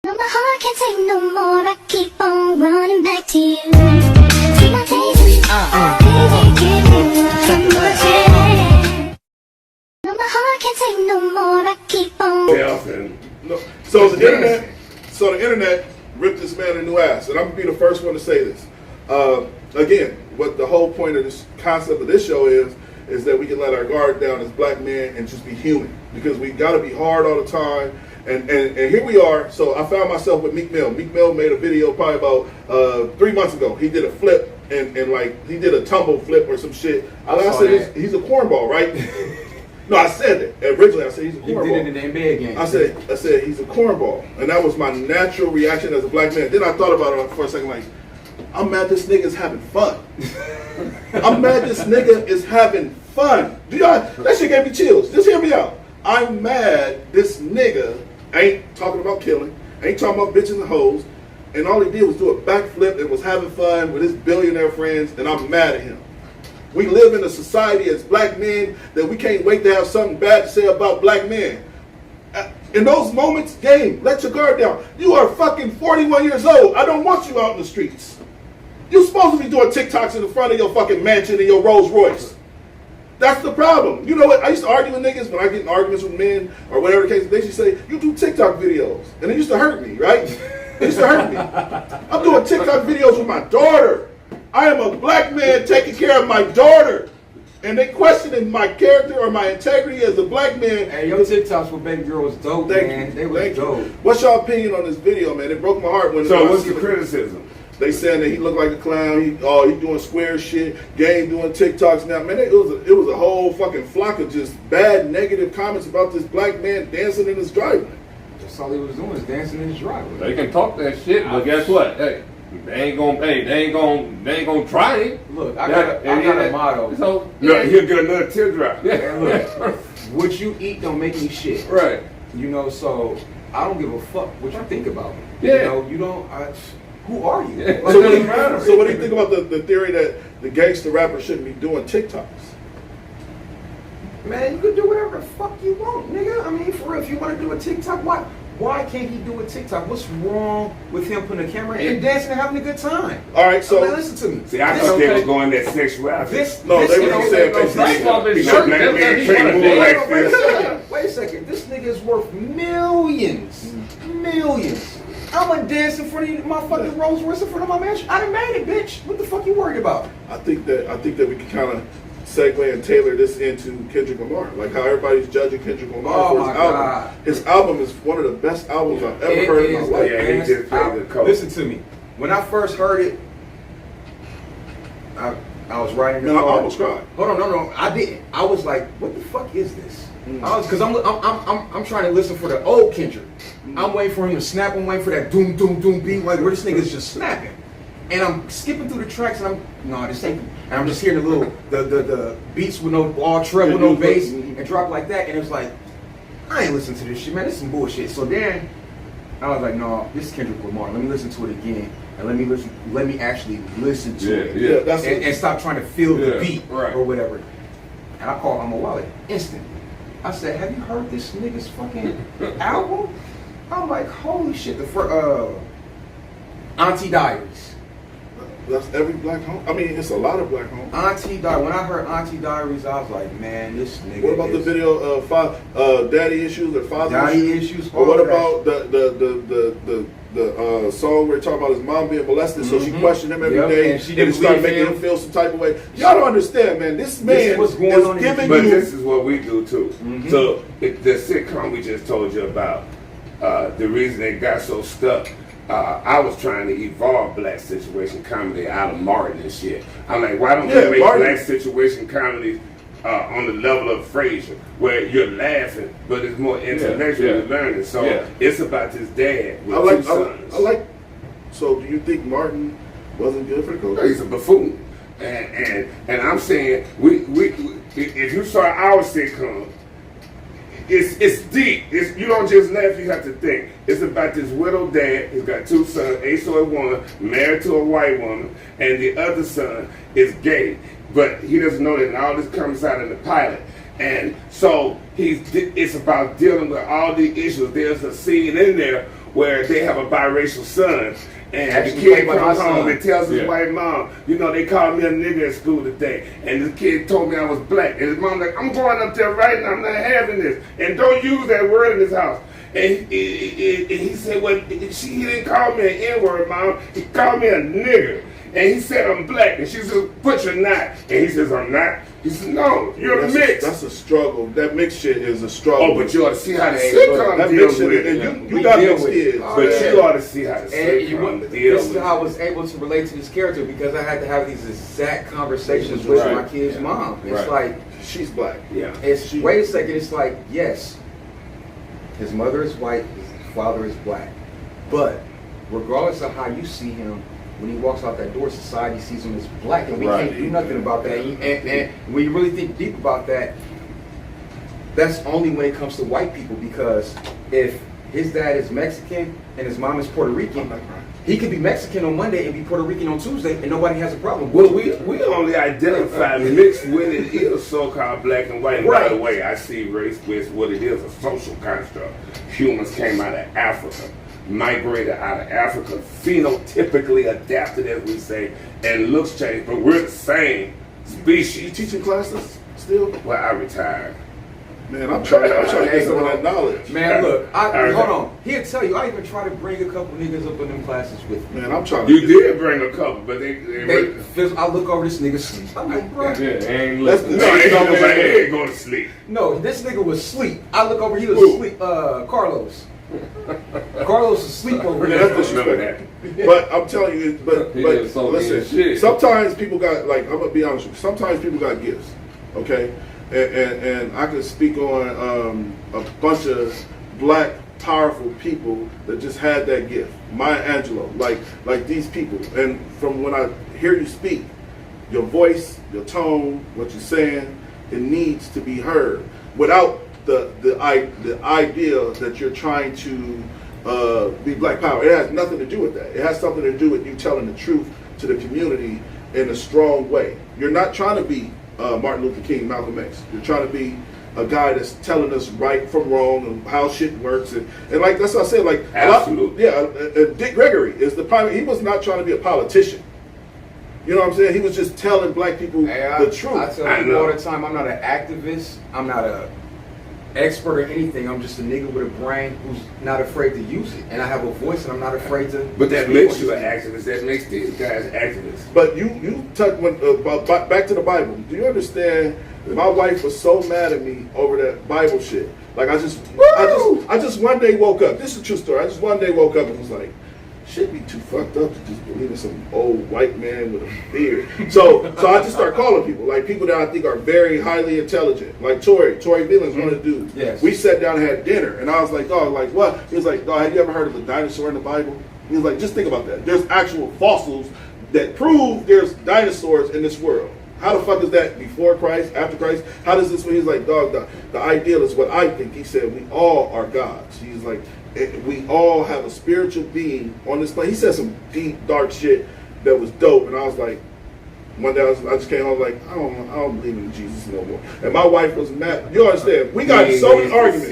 No, my heart can't take no more. I keep on running back to you. See my days, baby, give me one more chance. No, my heart can't take no more. I keep on. So the internet ripped this man a new ass, and I'm gonna be the first one to say this. Again, what the whole point of this concept of this show is is that we can let our guard down as black men and just be human, because we got to be hard all the time. And here we are. So I found myself with Meek Mill. Meek Mill made a video probably about 3 months ago. He did a flip and like he did a tumble flip or some shit. I said he's a cornball, right? No, I said that. Originally I said he's a cornball. He did it in the NBA game. I said he's a cornball. And that was my natural reaction as a black man. Then I thought about it for a second, like, I'm mad this nigga is having fun. I'm mad this nigga is having fun. That shit gave me chills. Just hear me out. I'm mad this nigga ain't talking about killing, ain't talking about bitches and hoes, and all he did was do a backflip and was having fun with his billionaire friends, and I'm mad at him. We live in a society as black men that we can't wait to have something bad to say about black men. In those moments, game, let your guard down. You are fucking 41 years old. I don't want you out in the streets. You're supposed to be doing TikToks in the front of your fucking mansion in your Rolls Royce. That's the problem. You know what? I used to argue with niggas when I get in arguments with men or whatever the case. They used to say, you do TikTok videos. And it used to hurt me, right? It used to hurt me. I'm doing TikTok videos with my daughter. I am a black man taking care of my daughter. And they questioning my character or my integrity as a black man. Hey, your TikToks with baby girl was dope, man. They were dope. What's your opinion on this video, man? It broke my heart when. So what's the criticism? They saying that he looked like a clown. He doing square shit. Game doing TikToks now. Man, it was a whole fucking flock of just bad, negative comments about this black man dancing in his driveway. That's all he was doing, is dancing in his driveway. They can talk that shit, but guess what? Hey, they ain't gonna try it. Look, I got a motto. So Look, he'll get another teardrop. yeah, Look, what you eat don't make me shit. right. You know, so I don't give a fuck what you think about me. Yeah. You know, you don't. Who are you? Yeah. So what do you think about the theory that the gangster rapper shouldn't be doing TikToks? Man, you can do whatever the fuck you want, nigga. I mean, for real, if you want to do a TikTok, why can't he do a TikTok? What's wrong with him putting a camera in and dancing and having a good time? All right, so I mean, listen to me. See, I thought they was going that sexuality. No, they were saying Wait Wait a second. Wait a second. This nigga is worth millions. Millions. I'm gonna dance in front of my fucking Rolls Royce in front of my mansion. I done made it, bitch. What the fuck you worried about? I think that we can kind of segue and tailor this into Kendrick Lamar, like how everybody's judging Kendrick Lamar for his album. God. His album is one of the best albums I've ever heard in my life. Yeah, he just played the cover. Listen to me. When I first heard it, I was riding in the Man, I car. almost cried. Hold on, no, I didn't. I was like, what the fuck is this? Because I'm trying to listen for the old Kendrick. I'm waiting for him to snap. I'm waiting for that doom doom doom beat, like where this nigga's just snapping. And I'm skipping through the tracks, and this ain't. And I'm just hearing the beats with no all treble, no bass, and drop like that. And it was like, I ain't listening to this shit, man. This is some bullshit. So then I was like, no, this is Kendrick Lamar. Let me listen to it again, and let me actually listen to it. Yeah, that's and stop trying to feel the beat right. or whatever. And I called I'ma Wallet instantly. I said, have you heard this nigga's fucking album? I'm like, holy shit, Auntie Diaries. That's every black home. I mean, it's a lot of black homes. Auntie Diaries. When I heard Auntie Diaries, I was like, man, this nigga. What about the video of daddy issues or father daddy issues? Or what about the song where talking about his mom being molested, so she questioned him every day, and she didn't started believe making him feel some type of way. Y'all don't understand, man. This man what's going is on in giving But you. this is what we do too. So the sitcom we just told you about, the reason they got so stuck. I was trying to evolve black situation comedy out of Martin and shit. I'm like, why don't we make black situation comedy on the level of Frasier, where you're laughing, but it's more intellectual and learning. So it's about this dad with two sons. So do you think Martin wasn't good for the coach? He's a buffoon, and I'm saying we if you saw our sitcom, it's deep. You don't just laugh, you have to think. It's about this widowed dad. He's got two sons, one, married to a white woman, and the other son is gay. But he doesn't know that, and all this comes out in the pilot. And so it's about dealing with all the issues. There's a scene in there where they have a biracial son, and the kid comes home and tells his white mom, they called me a nigga at school today, and this kid told me I was black. And his mom like, I'm going up there right now, I'm not having this, and don't use that word in this house. And he said, well, he didn't call me an N-word, mom, he called me a nigger. And he said, I'm black. And she said, but you're not. And he says, I'm not. He said, no, you're mixed. That's a struggle. That mixed shit is a struggle. Oh, but you ought to see how the sitcom deals with it. And you got mixed kids. But you ought to see how the sitcom deals with it. This is how I was able to relate to this character because I had to have these exact conversations with my kid's mom. It's like, she's black. Yeah. Wait a second. It's like, yes, his mother is white, his father is black. But regardless of how you see him, when he walks out that door, society sees him as black, and we can't do nothing about that. And when you really think deep about that, that's only when it comes to white people, because if his dad is Mexican and his mom is Puerto Rican, he could be Mexican on Monday and be Puerto Rican on Tuesday, and nobody has a problem. Well, we only identify mixed when it is so-called black and white. And by the way, I see race with what it is, a social construct. Humans came out of Africa, migrated out of Africa, phenotypically adapted, as we say, and looks changed, but we're the same species. You teaching classes still? Well, I retired. Man, I'm trying to get some of that knowledge. Man, look, hold on. He'll tell you, I even try to bring a couple niggas up in them classes with me. Man, I'm trying to. You did bring a couple, but they I look over this nigga sleep. I'm like, bro. They ain't going to sleep. No, this nigga was asleep. I look over, he was asleep. Carlos. Carlos is asleep over there. That's disrespectful. But I'm telling you, but listen, sometimes people got, like, I'm going to be honest with you, sometimes people got gifts, okay? And I can speak on a bunch of black, powerful people that just had that gift. Maya Angelou, like these people. And from when I hear you speak, your voice, your tone, what you're saying, it needs to be heard without the idea that you're trying to be black power. It has nothing to do with that. It has something to do with you telling the truth to the community in a strong way. You're not trying to be Martin Luther King, Malcolm X. You're trying to be a guy that's telling us right from wrong and how shit works. And like, that's what I said, like, absolutely. Dick Gregory is the primary. He was not trying to be a politician. You know what I'm saying? He was just telling black people the truth. I tell people all the time, I'm not an activist. I'm not a expert or anything. I'm just a nigga with a brain who's not afraid to use it, and I have a voice, and I'm not afraid to. But that makes you an activist. That makes these guys activists. But you touched back to the Bible. Do you understand? My wife was so mad at me over that Bible shit. Like I just one day woke up. This is a true story. I just one day woke up and was like, shit be too fucked up to just believe in some old white man with a beard. So I just start calling people, like people that I think are very highly intelligent, like Tory Billings, one of the dudes. Yes. We sat down and had dinner, and I was like, dog, like what? He was like, dog, have you ever heard of a dinosaur in the Bible? He was like, just think about that. There's actual fossils that prove there's dinosaurs in this world. How the fuck is that before Christ, after Christ? How does this? He's like, dog, the ideal is what I think. He said, we all are gods. He's like, we all have a spiritual being on this planet. He said some deep, dark shit that was dope, and I was like, one day I just came home like, I don't believe in Jesus no more. And my wife was mad. You understand? We got so many arguments.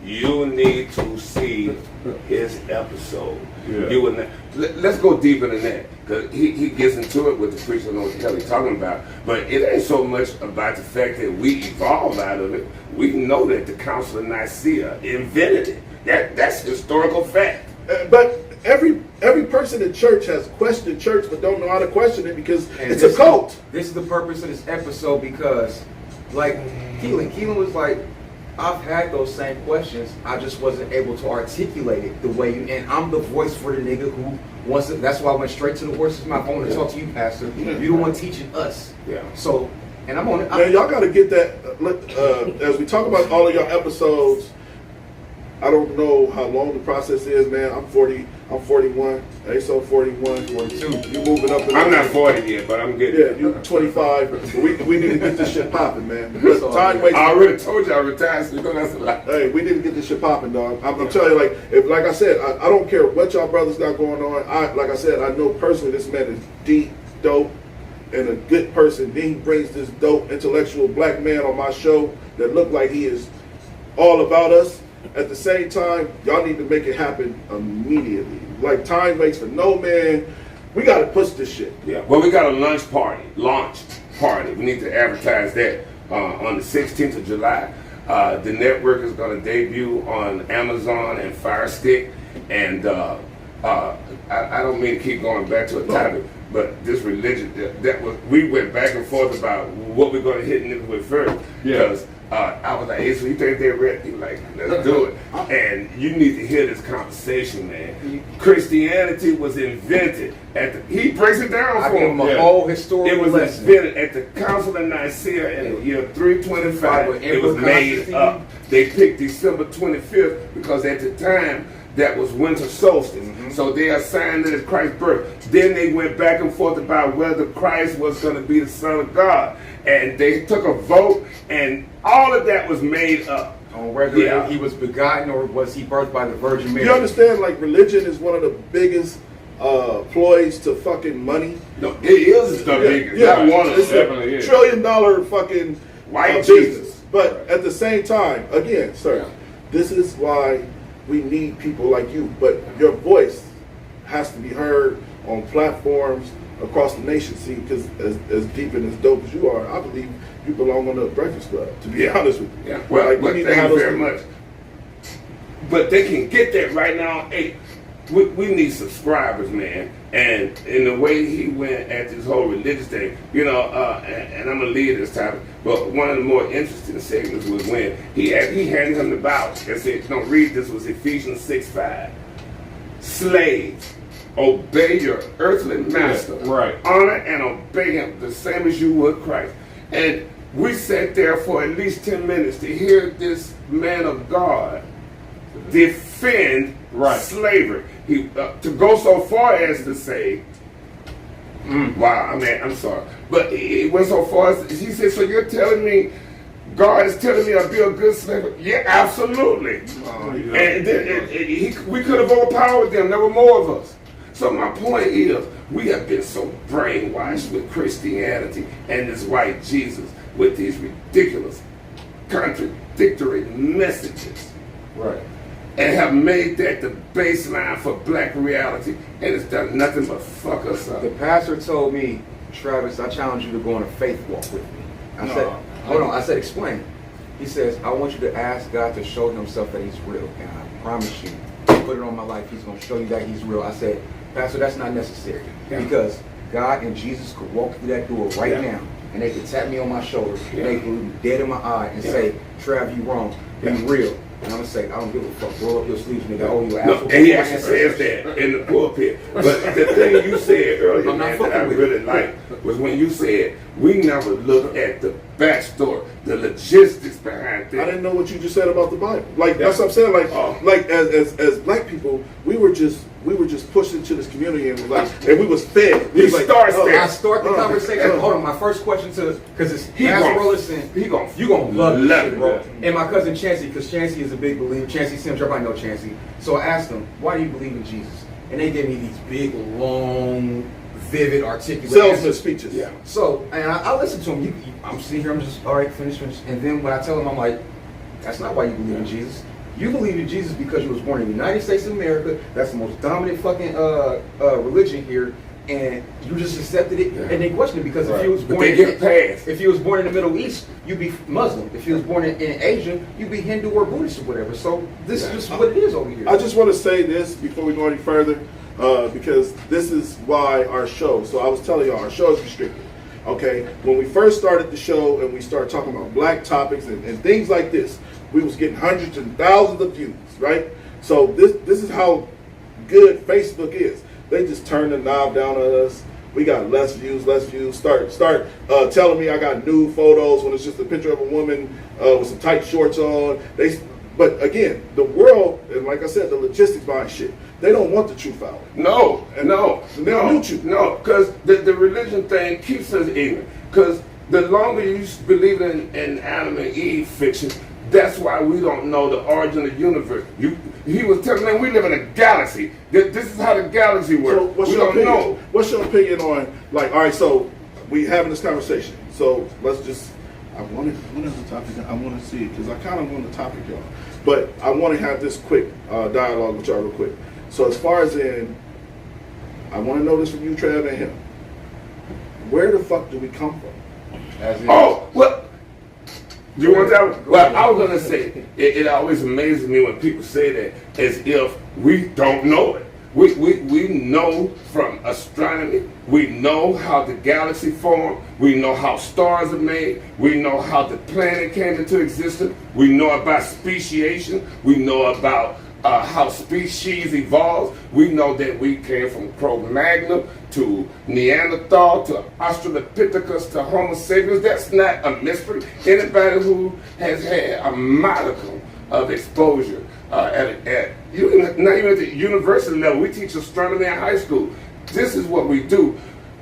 You need to see his episode. Yeah. Let's go deeper than that, because he gets into it with the preacher knows what the hell he's talking about. But it ain't so much about the fact that we evolved out of it. We know that the Council of Nicaea invented it. That's historical fact. But every person in church has questioned church, but don't know how to question it because it's a cult. This is the purpose of this episode, because, like, Keelan was like, I've had those same questions. I just wasn't able to articulate it the way you. And I'm the voice for the nigga who wants it. That's why I went straight to the horse's mouth. I want to talk to you, Pastor. You're the one teaching us. Yeah. So, and I'm on it. Man, y'all got to get that. As we talk about all of y'all episodes, I don't know how long the process is, man. I'm 41. ASO 41. 42. You moving up? I'm not 40 yet, but I'm getting. Yeah, you 25. We need to get this shit popping, man. Time waits. I already told you I retired, so you don't have to lie. Hey, we need to get this shit popping, dog. I'm telling you, like I said, I don't care what y'all brothers got going on. Like I said, I know personally this man is deep, dope, and a good person. Then he brings this dope, intellectual black man on my show that look like he is all about us. At the same time, y'all need to make it happen immediately. Like, time waits for no man. We got to push this shit. Yeah, well, we got a launch party. We need to advertise that on the 16th of July. The network is going to debut on Amazon and Fire Stick, and I don't mean to keep going back to a topic, but this religion that was, we went back and forth about what we're going to hit niggas with first. Because I was like, hey, so you think they're ready? Like, let's do it. And you need to hear this conversation, man. Christianity was invented he breaks it down for him. A whole historical It was lesson. invented at the Council of Nicaea in the year 325. It was made up. They picked December 25th because at the time, that was winter solstice. So they assigned it as Christ's birth. Then they went back and forth about whether Christ was going to be the Son of God. And they took a vote, and all of that was made up. On whether he was begotten or was he birthed by the Virgin Mary. You understand, like, religion is one of the biggest ploys to fucking money. No, it is the biggest. Not one of them. It's a $1 trillion fucking white business. Jesus. But at the same time, again, sir, this is why we need people like you. But your voice has to be heard on platforms across the nation. See, because as deep and as dope as you are, I believe you belong on the Breakfast Club, to be honest with you. Yeah. Well, like, but we need thank to have you those very much. But they can get that right now. Hey, we need subscribers, man. And in the way he went at this whole religious thing, you know, and I'm gonna leave this topic. But one of the more interesting segments was when he handed him the Bible and said, "Don't read this." Was Ephesians 6:5. Slaves, obey your earthly master. Right. Honor and obey him the same as you would Christ. And we sat there for at least 10 minutes to hear this man of God defend slavery. He to go so far as to say, wow, I mean, I'm sorry, but he went so far as he said, so you're telling me God is telling me I'll be a good slave? Yeah, absolutely. And then we could have overpowered them. There were more of us. So my point is, we have been so brainwashed with Christianity and this white Jesus with these ridiculous, contradictory messages. Right. And have made that the baseline for black reality, and it's done nothing but fuck us up. The pastor told me, Travis, I challenge you to go on a faith walk with me. I said, hold on. I said, explain. He says, I want you to ask God to show himself that he's real. And I promise you, put it on my life, he's going to show you that he's real. I said, Pastor, that's not necessary. Because God and Jesus could walk through that door right now, and they could tap me on my shoulder, and they could look me dead in my eye and say, Trav, you wrong. Be real. And I'm going to say, I don't give a fuck. Roll up your sleeves, nigga. I owe you an And he actually says that in the pulpit. But the thing you said earlier, man, that I really liked was when you said, we never look at the backstory, the logistics behind things. I didn't know what you just said about the Bible. Like, that's what I'm saying. Like as black people, we were just pushed into this community and we was fed. We was like, I start the conversation. Hold on, my first question because it's Pastor Rollison. You gonna love this shit, bro. And my cousin Chancey, because Chancey is a big believer. Chancey Sims, everybody know Chancey. So I asked them, why do you believe in Jesus? And they gave me these big, long, vivid, articulate salesman speeches. Yeah. So, and I listened to him. I'm sitting here, I'm just, all right, finish. And then when I tell him, I'm like, that's not why you believe in Jesus. You believe in Jesus because you was born in the United States of America. That's the most dominant fucking religion here, and you just accepted it. And they question it because if you was born if you was born in the Middle East, you'd be Muslim. If you was born in Asia, you'd be Hindu or Buddhist or whatever. So this is just what it is over here. I just want to say this before we go any further, because this is why our show. So I was telling y'all, our show is restricted. Okay, when we first started the show and we started talking about black topics and things like this, we was getting hundreds and thousands of views, right? So this is how good Facebook is. They just turn the knob down on us. We got less views. Start telling me I got nude photos when it's just a picture of a woman with some tight shorts on. But again, the world, and like I said, the logistics behind shit, they don't want the truth out. No, because the religion thing keeps us ignorant. Because the longer you believe in Adam and Eve fiction, that's why we don't know the origin of the universe. He was telling me we live in a galaxy. This is how the galaxy works. So what's your opinion? What's your opinion on, like, all right, so we having this conversation. So let's just, what is the topic? I want to see it because I kind of want the topic, y'all. But I want to have this quick dialogue with y'all real quick. So as far as I want to know this from you, Trav, and him. Where the fuck do we come from? Well, do you want that? Well, I was going to say, it always amazes me when people say that as if we don't know it. We know from astronomy, we know how the galaxy formed, we know how stars are made, we know how the planet came into existence, we know about speciation, we know about how species evolves. We know that we came from Cro-Magnon to Neanderthal to Australopithecus to Homo sapiens. That's not a mystery. Anybody who has had a modicum of exposure not even at the university level. We teach astronomy in high school. This is what we do.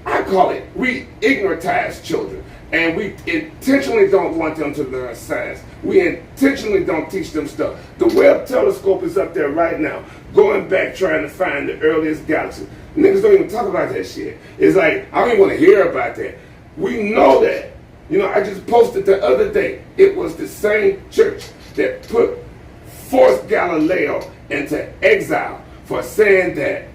I call it, we ignoritize children. And we intentionally don't want them to learn science. We intentionally don't teach them stuff. The Webb telescope is up there right now, going back trying to find the earliest galaxy. Niggas don't even talk about that shit. It's like, I don't even want to hear about that. We know that. You know, I just posted the other day, it was the same church that forced Galileo into exile for saying that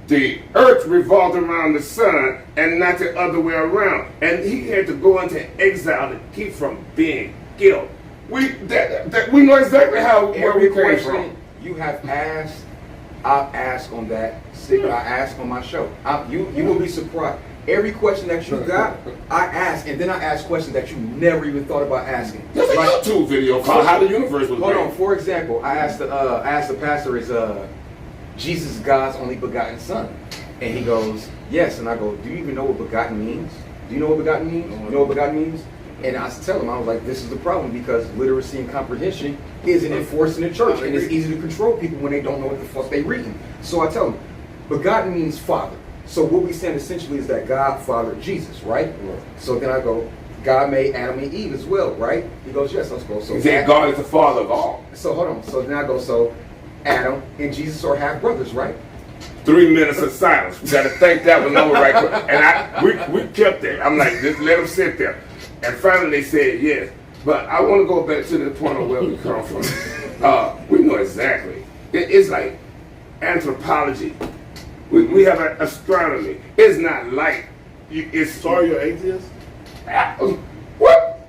the earth revolved around the sun and not the other way around. And he had to go into exile to keep from being killed. We know exactly where we came from. You have asked, I'll ask on that. I ask on my show. You will be surprised. Every question that you got, I ask, and then I ask questions that you never even thought about asking. There's a YouTube video called "How the Universe Was Made." Hold on. For example, I asked the pastor, "Is Jesus God's only begotten Son?" And he goes, "Yes." And I go, "Do you even know what begotten means? Do you know what begotten means? You know what begotten means?" And I tell him, I was like, "This is the problem because literacy and comprehension isn't enforced in the church, and it's easy to control people when they don't know what the fuck they reading." So I tell him, begotten means father. So what we saying essentially is that God fathered Jesus, right? So then I go, God made Adam and Eve as well, right? He goes, yes, let's go. So he said God is the father of all. So hold on. So then I go, so Adam and Jesus are half brothers, right? 3 minutes of silence. We got to think that one over right quick. And we kept it. I'm like, just let them sit there. And finally they said yes. But I want to go back to the point of where we come from. We know exactly. It's like anthropology. We have astronomy. It's not like Sorry, you're atheist? What?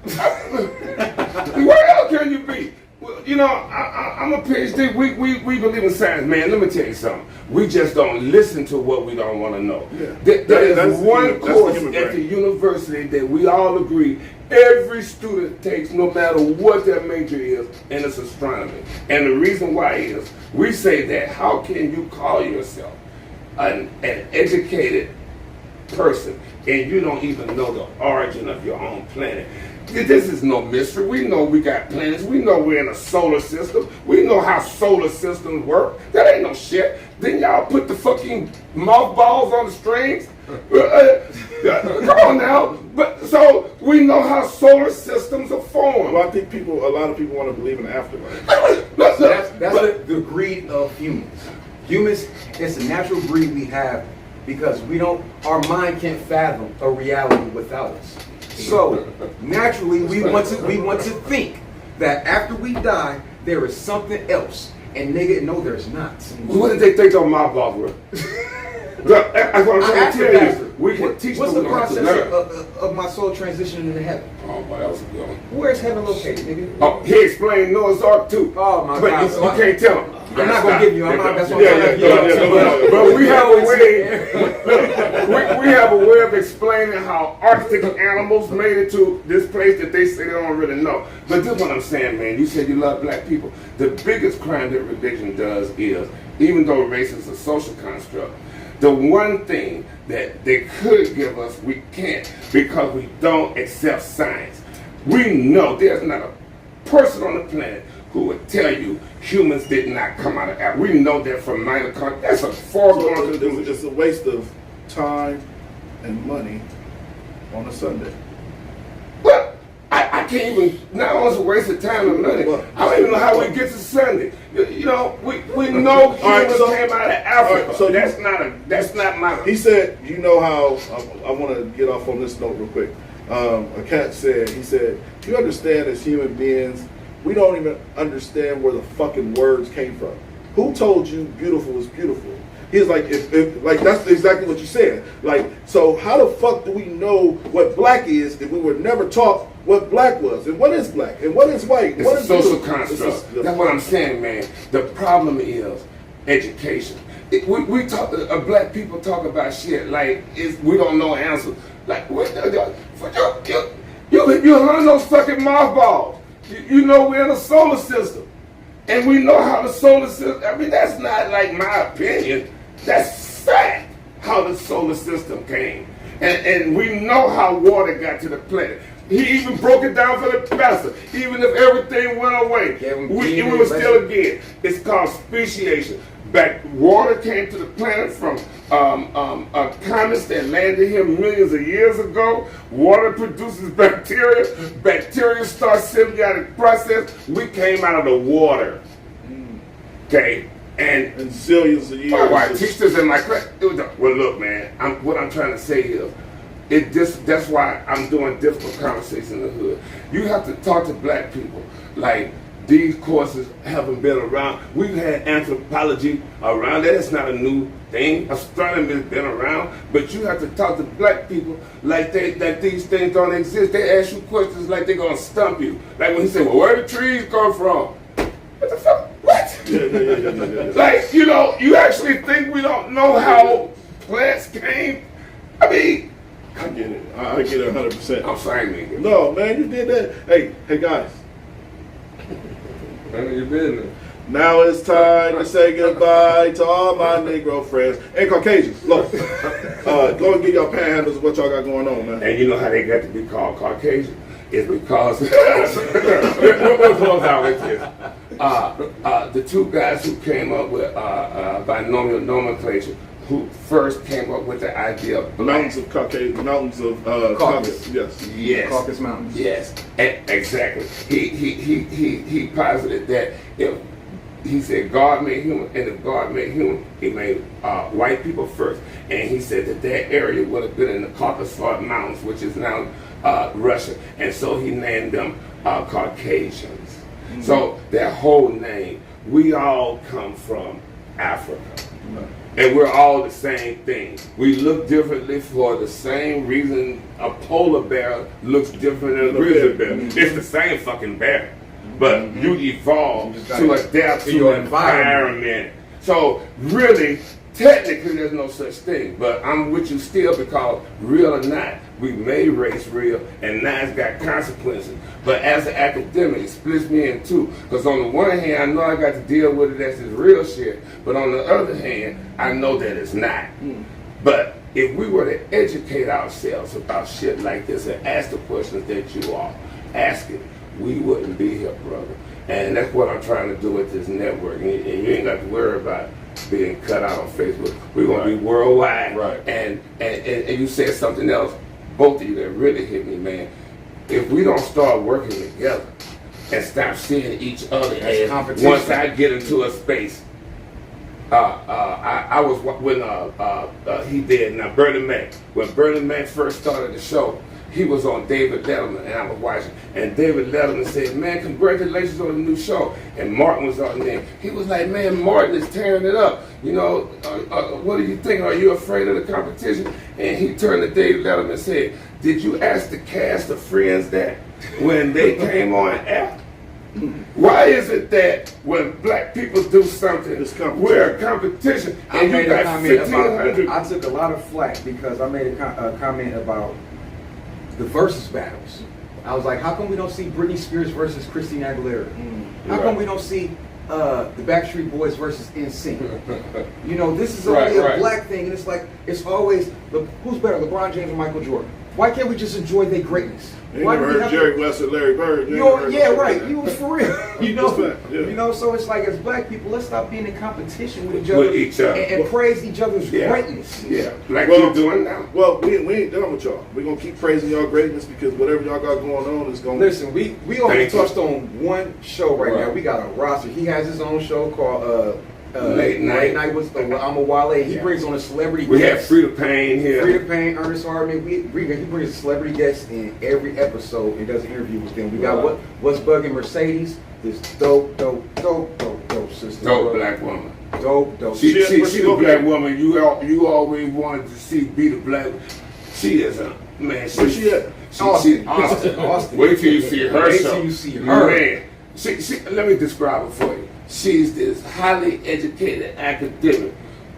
Where else can you be? Well, you know, I'm a PhD. We believe in science, man. Let me tell you something. We just don't listen to what we don't want to know. Yeah. There is one course at the university that we all agree every student takes, no matter what their major is, and it's astronomy. And the reason why is we say that how can you call yourself an educated person and you don't even know the origin of your own planet? This is no mystery. We know we got planets. We know we're in a solar system. We know how solar systems work. That ain't no shit. Then y'all put the fucking mothballs on the strings. Come on now. But so we know how solar systems are formed. Well, I think a lot of people want to believe in the afterlife. That's the greed of humans. Humans, it's a natural greed we have because our mind can't fathom a reality without us. So naturally, we want to think that after we die, there is something else, and nigga, no, there's not. What did they think those mothballs were? That's what I'm trying to tell you. We can teach what's them the process of my soul transitioning into heaven? Oh boy, that was a good one. Where's heaven located, nigga? Oh, he explained Noah's Ark too. Oh my but God! You can't tell him. I'm not gonna give you. That's what I'm saying. But we have a way. We have a way of explaining how Arctic animals made it to this place that they say they don't really know. But this is what I'm saying, man. You said you love black people. The biggest crime that religion does is, even though race is a social construct, the one thing that they could give us, we can't because we don't accept science. We know there's not a person on the planet who would tell you humans did not come out of Africa. We know that from mitochondria. That's a foregone conclusion. It's a waste of time and money on a Sunday. Well, I can't even, not only it's a waste of time and money, I don't even know how we get to Sunday. You know, we know humans came out of Africa. Right, so that's not my... He said, you know how, I want to get off on this note real quick. A cat said, you understand as human beings, we don't even understand where the fucking words came from. Who told you beautiful is beautiful? He's like, like that's exactly what you said. Like, so how the fuck do we know what black is if we were never taught what black was? And what is black? And what is white? It's a social construct. That's what I'm saying, man. The problem is education. we talk. Black people talk about shit like we don't know answers. Like what? You hung those fucking mothballs. You know we're in a solar system, and we know how the solar system. I mean, that's not like my opinion. That's fact. How the solar system came, and we know how water got to the planet. He even broke it down for the professor. Even if everything went away, we were still again. It's called speciation. Water came to the planet from comets that landed here millions of years ago. Water produces bacteria. Bacteria start symbiotic process. We came out of the water. Okay. And zillions of years. I teach this in my class. Well, look, man. What I'm trying to say is, that's why I'm doing difficult conversations in the hood. You have to talk to black people. Like, these courses haven't been around. We've had anthropology around. That is not a new thing. Astronomy has been around. But you have to talk to black people like that these things don't exist. They ask you questions like they're going to stump you. Like when he said, well, where do trees come from? What the fuck? What? Yeah. Like, you actually think we don't know how plants came? I mean, I get it. I get it 100%. I'm sorry, nigga. No, man, you did that. Hey, guys. None of your business. Now it's time to say goodbye to all my Negro friends and Caucasians. Look, go and get your panhandles of what y'all got going on, man. And you know how they got to be called Caucasian? It's because we'll close out with this. The two guys who came up with binomial nomenclature, who first came up with the idea of mountains of Caucasian, mountains of Caucasus. Yes. Caucasus Mountains. Yes, exactly. He posited that if he said God made human, and if God made human, he made white people first. And he said that area would have been in the Caucasus Mountains, which is now Russia. And so he named them Caucasians. Mm-hmm. So their whole name, we all come from Africa. Mm-hmm. And we're all the same thing. We look differently for the same reason a polar bear looks different than a grizzly bear. Mm-hmm. It's the same fucking bear. But you evolve to adapt to your environment. So really, technically there's no such thing. But I'm with you still because real or not, we made race real and now it's got consequences. But as an academic, it splits me in two. Because on the one hand, I know I got to deal with it as this real shit. But on the other hand, I know that it's not. But if we were to educate ourselves about shit like this and ask the questions that you are asking, we wouldn't be here, brother. And that's what I'm trying to do with this network. And you ain't got to worry about being cut out on Facebook. We're going to be worldwide. Right. And you said something else, both of you, that really hit me, man. If we don't start working together and stop seeing each other as competition. Once I get into a space, I was when he did now Bernie Mac. When Bernie Mac first started the show, he was on David Letterman, and I was watching. And David Letterman said, man, congratulations on the new show. And Martin was on there. He was like, man, Martin is tearing it up. You know, what do you think? Are you afraid of the competition? And he turned to David Letterman and said, did you ask the cast of Friends that when they came on air? Why is it that when black people do something, we're a competition? And you got 1,500. I took a lot of flack because I made a comment about the versus battles. I was like, how come we don't see Britney Spears versus Christina Aguilera? How come we don't see the Backstreet Boys versus NSYNC? You know, this is only a black thing, and it's like, it's always, who's better, LeBron James or Michael Jordan? Why can't we just enjoy their greatness? Why do we have Jerry West and Larry Bird? Yeah, right. You was for real. You know, yeah. You know. So it's like, as black people, let's stop being in competition with each other, and praise each other's greatness. Yeah, like you're doing now. Well, we ain't done with y'all. We're gonna keep praising y'all greatness because whatever y'all got going on is gonna. Listen, we only touched on one show right now. We got a roster. He has his own show called Late Night with I'm a Wale. He brings on a celebrity we guest. We have Frida Payne here. Frida Payne, Ernest Hardman. He brings a celebrity guest in every episode and does an interview with them. We got What's Bugging Mercedes, this dope sister. Dope black woman. Dope. She's a black woman. You always wanted to see be the black. She is a man. Where she at? Austin. Wait till you see her. Wait till you see her. Man, she, let me describe her for you. She's this highly educated academic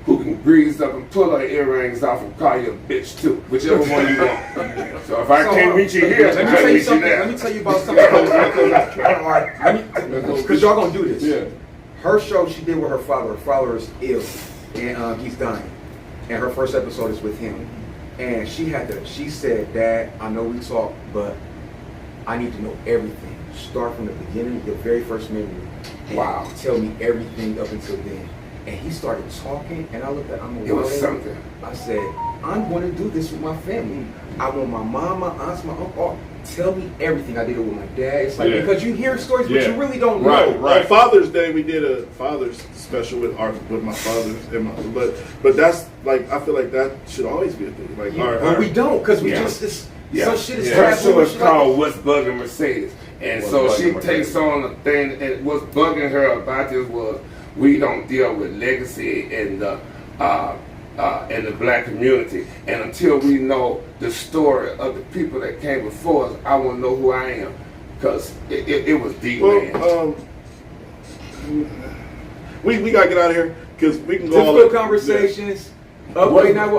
who can breeze up and pull her earrings off and call you a bitch too, whichever one you want. So if I can't meet you here, let me tell you something. Let me tell you about something. Because y'all gonna do this. Yeah. Her show she did with her father. Her father is ill, and he's dying. And her first episode is with him. And she said, Dad, I know we talk, but I need to know everything. Start from the beginning, your very first memory. And tell me everything up until then. And he started talking, and I looked at him. It was something. I said, I'm going to do this with my family. I want my mom, my aunts, my uncle. Tell me everything. I did it with my dad. It's like, because you hear stories, but you really don't know. Right. On Father's Day, we did a Father's special with my fathers and but that's like, I feel like that should always be a thing. Like, but we don't, because we just some shit is Her show is called What's Bugging Mercedes, and so she takes on the thing. And what's bugging her about this was we don't deal with legacy and the black community, and until we know the story of the people that came before us, I want to know who I am, because it was deep, man. We gotta get out of here because we can go difficult conversations. Upgrade now.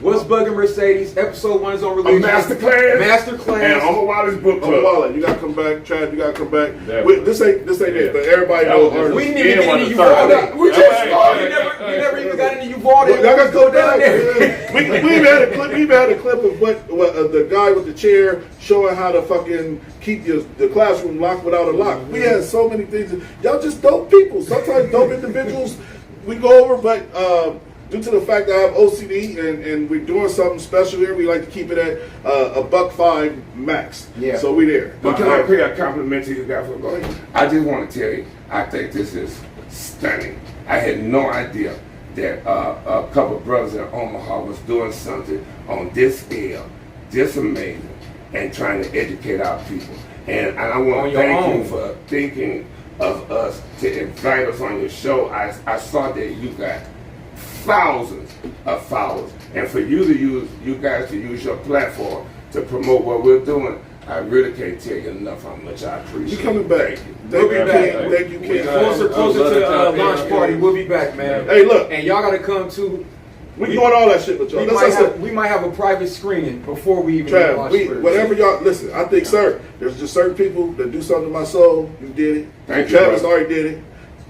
What's Bugging Mercedes? Episode 1 is on release. Masterclass. And Uncle Wallet's book club. Uncle Wallet, you gotta come back. Chad, you gotta come back. This ain't it, but everybody knows. We didn't even get into Uvalde. We just started. We never even got into Uvalde. Y'all gotta go down there. We've had a clip of what the guy with the chair showing how to fucking keep the classroom locked without a lock. We had so many things. Y'all just dope people. Sometimes dope individuals we go over, but due to the fact that I have OCD and we're doing something special here, we like to keep it at $1.05 max. Yeah. So we there. But can I pay a compliment to you guys for going? I just want to tell you, I think this is stunning. I had no idea that a couple of brothers in Omaha was doing something on this scale, this amazing, and trying to educate our people. And I want to thank you for thinking of us to invite us on your show. I saw that you got thousands of followers, and for you guys to use your platform to promote what we're doing, I really can't tell you enough how much I appreciate it. You coming back? We'll be back. Thank you, King. Closer to the launch party. We'll be back, man. Hey, look, and y'all gotta come too. We doing all that shit with y'all. We might have a private screening before we even launch. Whatever y'all listen. I think, sir, there's just certain people that do something to my soul. You did it. Thank you, Travis already did it.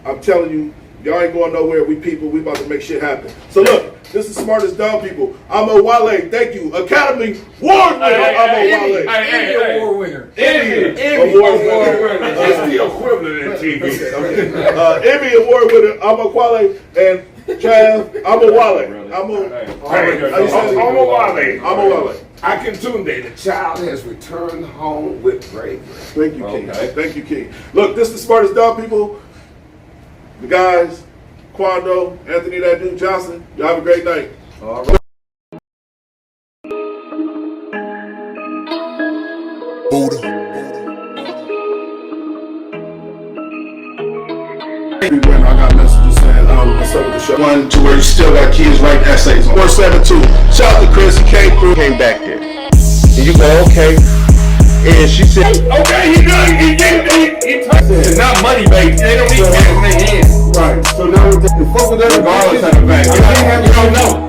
I'm telling you. Y'all ain't going nowhere. We people, we about to make shit happen. So look, this is Smartest Dumb People. I'm a Wale. Thank you. Academy Award winner. Emmy Award winner. Emmy Award winner. It's the equivalent in TV. Emmy Award winner. I'm a Wale and Trav. I'm a Wale. I'm a Wale. Akintunde, the child has returned home with bravery. Thank you, King. Thank you, King. Look, this is the Smartest Dumb People. The guys, Quando, Anthony, that dude Johnson. Y'all have a great night. All right. I got messages saying, what's up with the show? One to where you still got kids writing essays on 472. Shout out to Chris, he came through. Came back there. And you go, okay. And she said, okay, he good. It's not money, baby. They don't need cash in their hands. Right. So now the fuck with that. Regardless of the fact. You don't know.